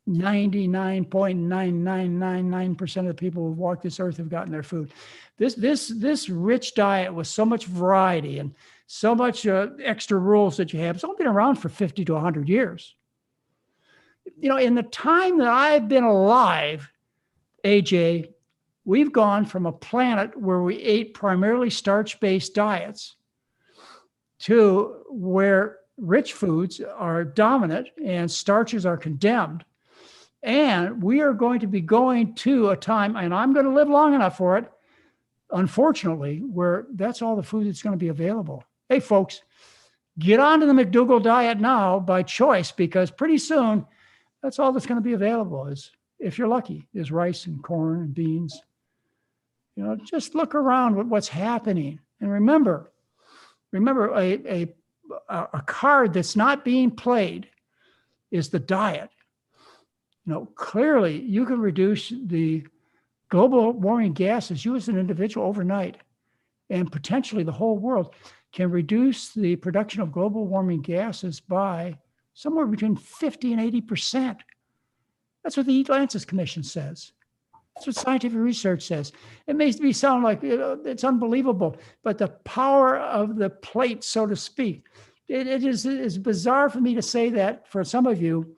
99.9999% of the people who've walked this earth have gotten their food. This rich diet with so much variety and so much extra rules that you have, it's only been around for 50 to 100 years. In the time that I've been alive, AJ, we've gone from a planet where we ate primarily starch-based diets to where rich foods are dominant and starches are condemned. And we are going to be going to a time, and I'm going to live long enough for it, unfortunately, where that's all the food that's going to be available. Hey, folks, get onto the McDougall diet now by choice, because pretty soon that's all that's going to be available is, if you're lucky, is rice and corn and beans. Just look around at what's happening. And remember a card that's not being played is the diet. Clearly you can reduce the global warming gases, you as an individual overnight, and potentially the whole world can reduce the production of global warming gases by somewhere between 50 and 80%. That's what the Eat Lancet Commission says. That's what scientific research says. It may sound like it's unbelievable, but the power of the plate, so to speak, it is bizarre for me to say that for some of you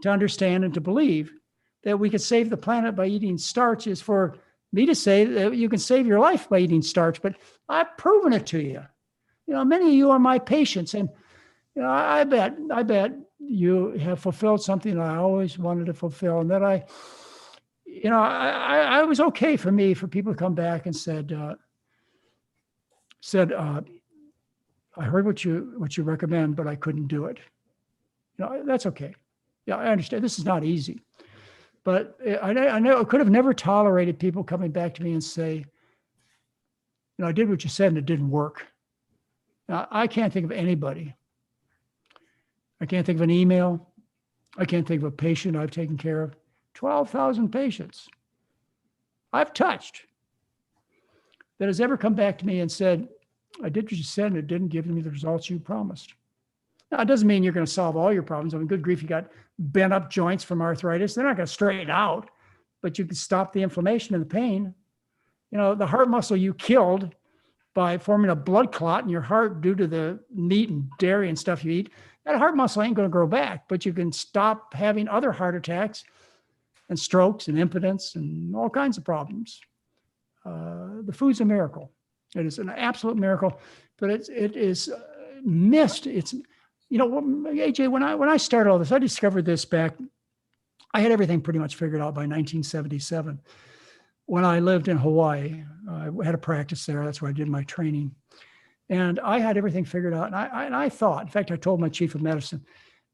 to understand and to believe that we could save the planet by eating starch is for me to say that you can save your life by eating starch, but I've proven it to you. Many of you are my patients, and I bet you have fulfilled something I always wanted to fulfill, and that I was okay for people to come back and said, I heard what you recommend, but I couldn't do it. That's okay. Yeah, I understand. This is not easy, but I know I could have never tolerated people coming back to me and say, I did what you said and it didn't work. Now, I can't think of anybody. I can't think of an email. I can't think of a patient I've taken care of. 12,000 patients I've touched that has ever come back to me and said, I did what you said and it didn't give me the results you promised. Now, it doesn't mean you're going to solve all your problems. I mean, good grief, you got bent up joints from arthritis. They're not going to straighten out, but you can stop the inflammation and the pain. The heart muscle you killed by forming a blood clot in your heart due to the meat and dairy and stuff you eat, that heart muscle ain't going to grow back, but you can stop having other heart attacks and strokes and impotence and all kinds of problems. The food's a miracle. It is an absolute miracle, but it is missed. It's, AJ, when I started all this, I discovered this back, I had everything pretty much figured out by 1977. When I lived in Hawaii, I had a practice there. That's where I did my training. And I had everything figured out. And I thought, in fact, I told my chief of medicine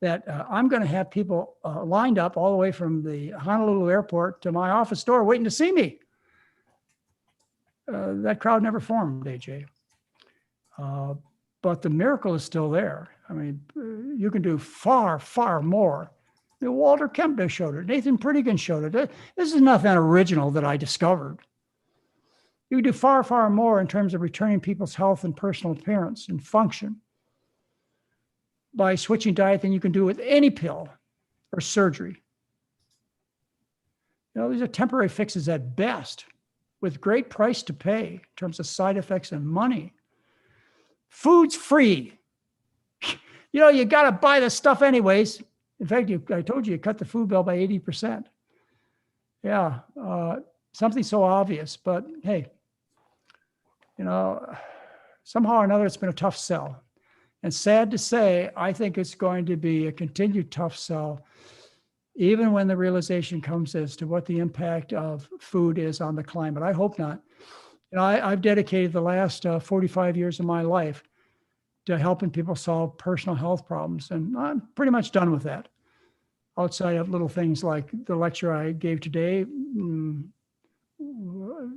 that I'm going to have people lined up all the way from the Honolulu airport to my office door waiting to see me. That crowd never formed, AJ. But the miracle is still there. I mean, you can do far, far more. Walter Kempner showed it. Nathan Pritikin showed it. This is nothing original that I discovered. You can do far, far more in terms of returning people's health and personal appearance and function by switching diet than you can do with any pill or surgery. These are temporary fixes at best with great price to pay in terms of side effects and money. Food's free. You got to buy the stuff anyways. In fact, I told you cut the food bill by 80%. Yeah, something so obvious, but hey, somehow or another, it's been a tough sell. And sad to say, I think it's going to be a continued tough sell even when the realization comes as to what the impact of food is on the climate. I hope not. You know, I've dedicated the last 45 years of my life to helping people solve personal health problems, and I'm pretty much done with that. Outside of little things like the lecture I gave today,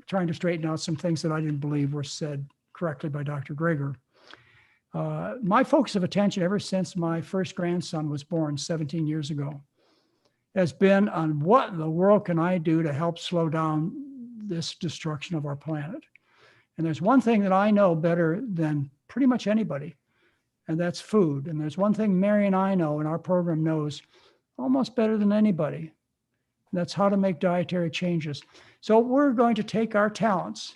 trying to straighten out some things that I didn't believe were said correctly by Dr. Greger. My focus of attention ever since my first grandson was born 17 years ago has been on what in the world can I do to help slow down this destruction of our planet. And there's one thing that I know better than pretty much anybody, and that's food. And there's one thing Mary and I know, and our program knows almost better than anybody, and that's how to make dietary changes. So we're going to take our talents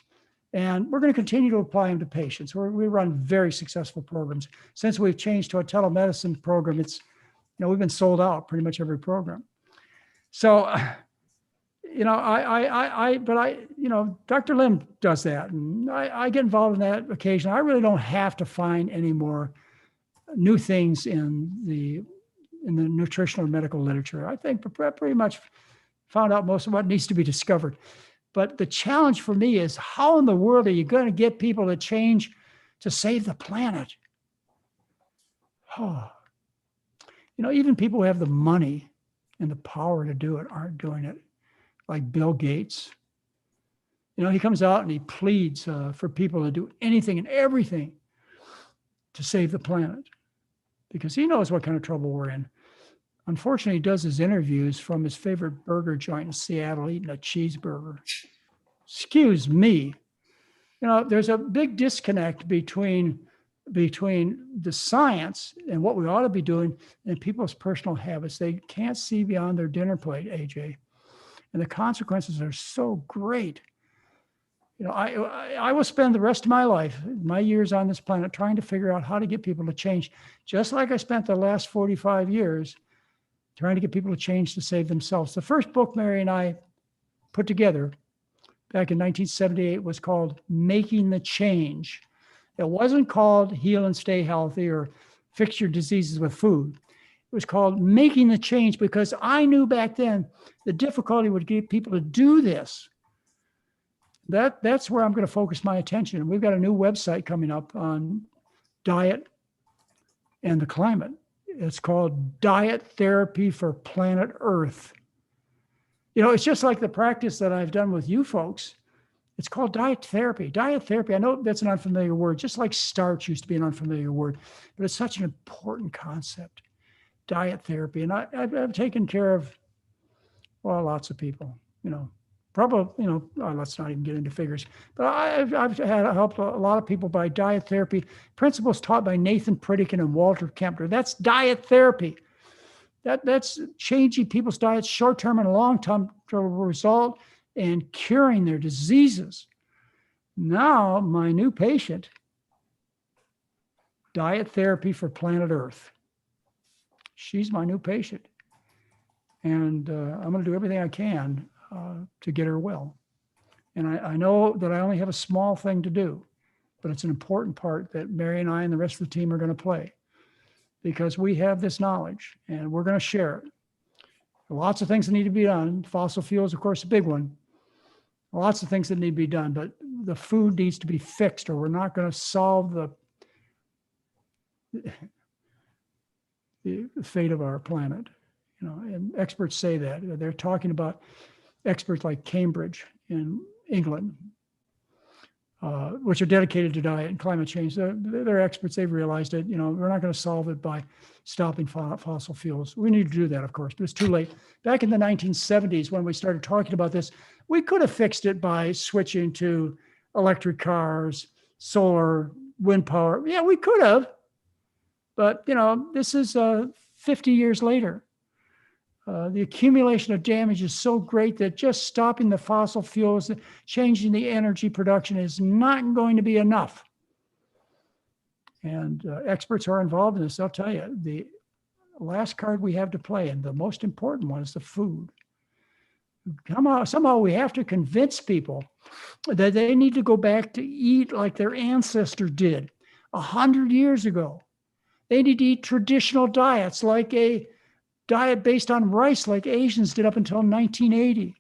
and we're going to continue to apply them to patients. We run very successful programs. Since we've changed to a telemedicine program, it's, you know, we've been sold out pretty much every program. So, you know, you know, Dr. Lim does that, and I get involved in that occasionally. I really don't have to find any more new things in the nutritional and medical literature. I think pretty much found out most of what needs to be discovered. But the challenge for me is, how in the world are you going to get people to change to save the planet? Oh. You know, even people who have the money and the power to do it aren't doing it, like Bill Gates. You know, he comes out and he pleads for people to do anything and everything to save the planet because he knows what kind of trouble we're in. Unfortunately, he does his interviews from his favorite burger joint in Seattle, eating a cheeseburger. Excuse me. You know, there's a big disconnect between the science and what we ought to be doing and people's personal habits. They can't see beyond their dinner plate, AJ. And the consequences are so great. You know, I will spend the rest of my life, my years on this planet, trying to figure out how to get people to change, just like I spent the last 45 years trying to get people to change to save themselves. The first book Mary and I put together back in 1978 was called Making the Change. It wasn't called Heal and Stay Healthy or Fix Your Diseases with Food. It was called Making the Change because I knew back then the difficulty would get people to do this. That's where I'm going to focus my attention. We've got a new website coming up on diet and the climate. It's called Diet Therapy for Planet Earth. You know, it's just like the practice that I've done with you folks. It's called diet therapy. Diet therapy, I know that's an unfamiliar word, just like starch used to be an unfamiliar word, but it's such an important concept, diet therapy. And I've taken care of, well, lots of people, you know, probably, you know, let's not even get into figures, but I've helped a lot of people by diet therapy, principles taught by Nathan Pritikin and Walter Kempner. That's diet therapy. That's changing people's diets short-term and long-term to result in curing their diseases. Now, my new patient, Diet Therapy for Planet Earth. She's my new patient. And I'm going to do everything I can to get her well. And I know that I only have a small thing to do, but it's an important part that Mary and I and the rest of the team are going to play because we have this knowledge and we're going to share it. Lots of things that need to be done. Fossil fuels, of course, a big one. Lots of things that need to be done, but the food needs to be fixed or we're not going to solve the fate of our planet. You know, and experts say that. They're talking about experts like Cambridge in England, which are dedicated to diet and climate change. They're experts. They've realized it. You know, we're not going to solve it by stopping fossil fuels. We need to do that, of course, but it's too late. Back in the 1970s, when we started talking about this, we could have fixed it by switching to electric cars, solar, wind power. Yeah, we could have. But, you know, this is 50 years later. The accumulation of damage is so great that just stopping the fossil fuels, changing the energy production is not going to be enough. And experts are involved in this. I'll tell you, the last card we have to play, and the most important one, is the food. Somehow we have to convince people that they need to go back to eat like their ancestors did 100 years ago. They need to eat traditional diets like a diet based on rice like Asians did up until 1980.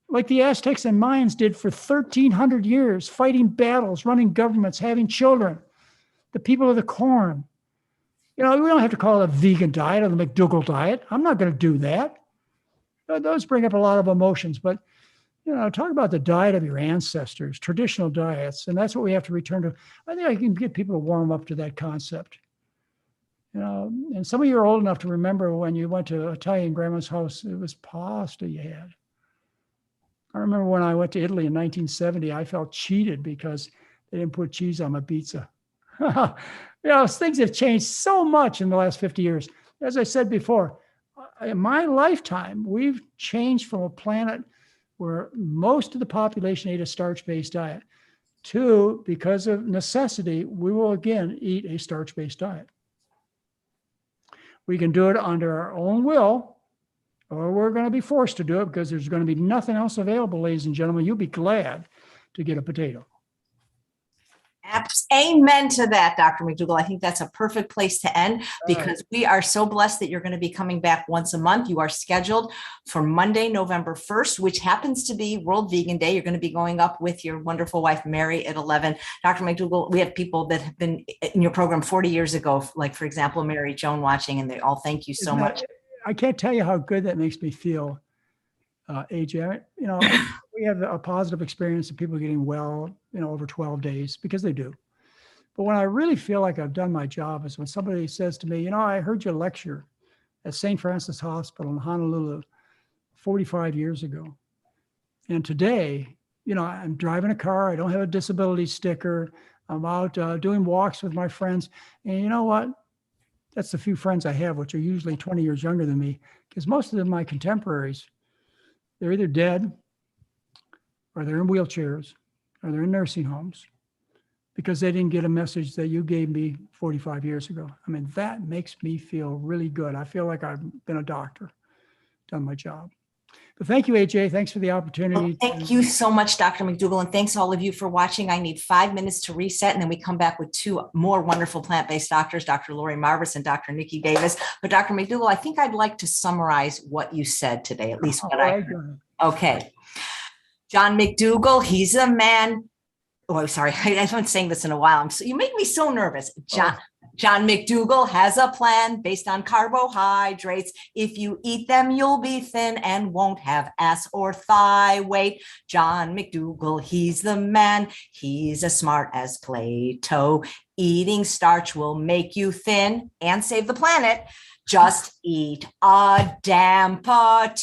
Like the Aztecs and Mayans did for 1,300 years, fighting battles, running governments, having children. The people of the corn. We don't have to call it a vegan diet or the McDougall diet. I'm not going to do that. Those bring up a lot of emotions, but talk about the diet of your ancestors, traditional diets, and that's what we have to return to. I think I can get people to warm up to that concept. And some of you are old enough to remember when you went to Italian grandma's house, it was pasta you had. I remember when I went to Italy in 1970, I felt cheated because they didn't put cheese on my pizza. Things have changed so much in the last 50 years. As I said before, in my lifetime, we've changed from a planet where most of the population ate a starch-based diet to, because of necessity, we will again eat a starch-based diet. We can do it under our own will, or we're going to be forced to do it because there's going to be nothing else available, ladies and gentlemen. You'll be glad to get a potato. Amen to that, Dr. McDougall. I think that's a perfect place to end because we are so blessed that you're going to be coming back once a month. You are scheduled for Monday, November 1st, which happens to be World Vegan Day. You're going to be going up with your wonderful wife, Mary, at 11. Dr. McDougall, we have people that have been in your program 40 years ago, like, for example, Mary Joan watching, and they all thank you so much. I can't tell you how good that makes me feel, AJ. We have a positive experience of people getting well, over 12 days, because they do. But when I really feel like I've done my job is when somebody says to me, I heard your lecture at St. Francis Hospital in Honolulu 45 years ago. And today, I'm driving a car. I don't have a disability sticker. I'm out doing walks with my friends. And you know what? That's the few friends I have, which are usually 20 years younger than me, because most of them, my contemporaries, they're either dead or they're in wheelchairs or they're in nursing homes because they didn't get a message that you gave me 45 years ago. I mean, that makes me feel really good. I feel like I've been a doctor, done my job. But thank you, AJ. Thanks for the opportunity. Well, thank you so much, Dr. McDougall. And thanks all of you for watching. I need 5 minutes to reset, and then we come back with 2 more wonderful plant-based doctors, Dr. Lori Marvis and Dr. Nikki Davis. But Dr. McDougall, I think I'd like to summarize what you said today, at least what I heard. Okay. John McDougall, he's a man. Oh, sorry. I haven't saying this in a while. You make me so nervous. John McDougall has a plan based on carbohydrates. If you eat them, you'll be thin and won't have ass or thigh weight. John McDougall, he's the man. He's as smart as Plato. Eating starch will make you thin and save the planet. Just eat a damn potato.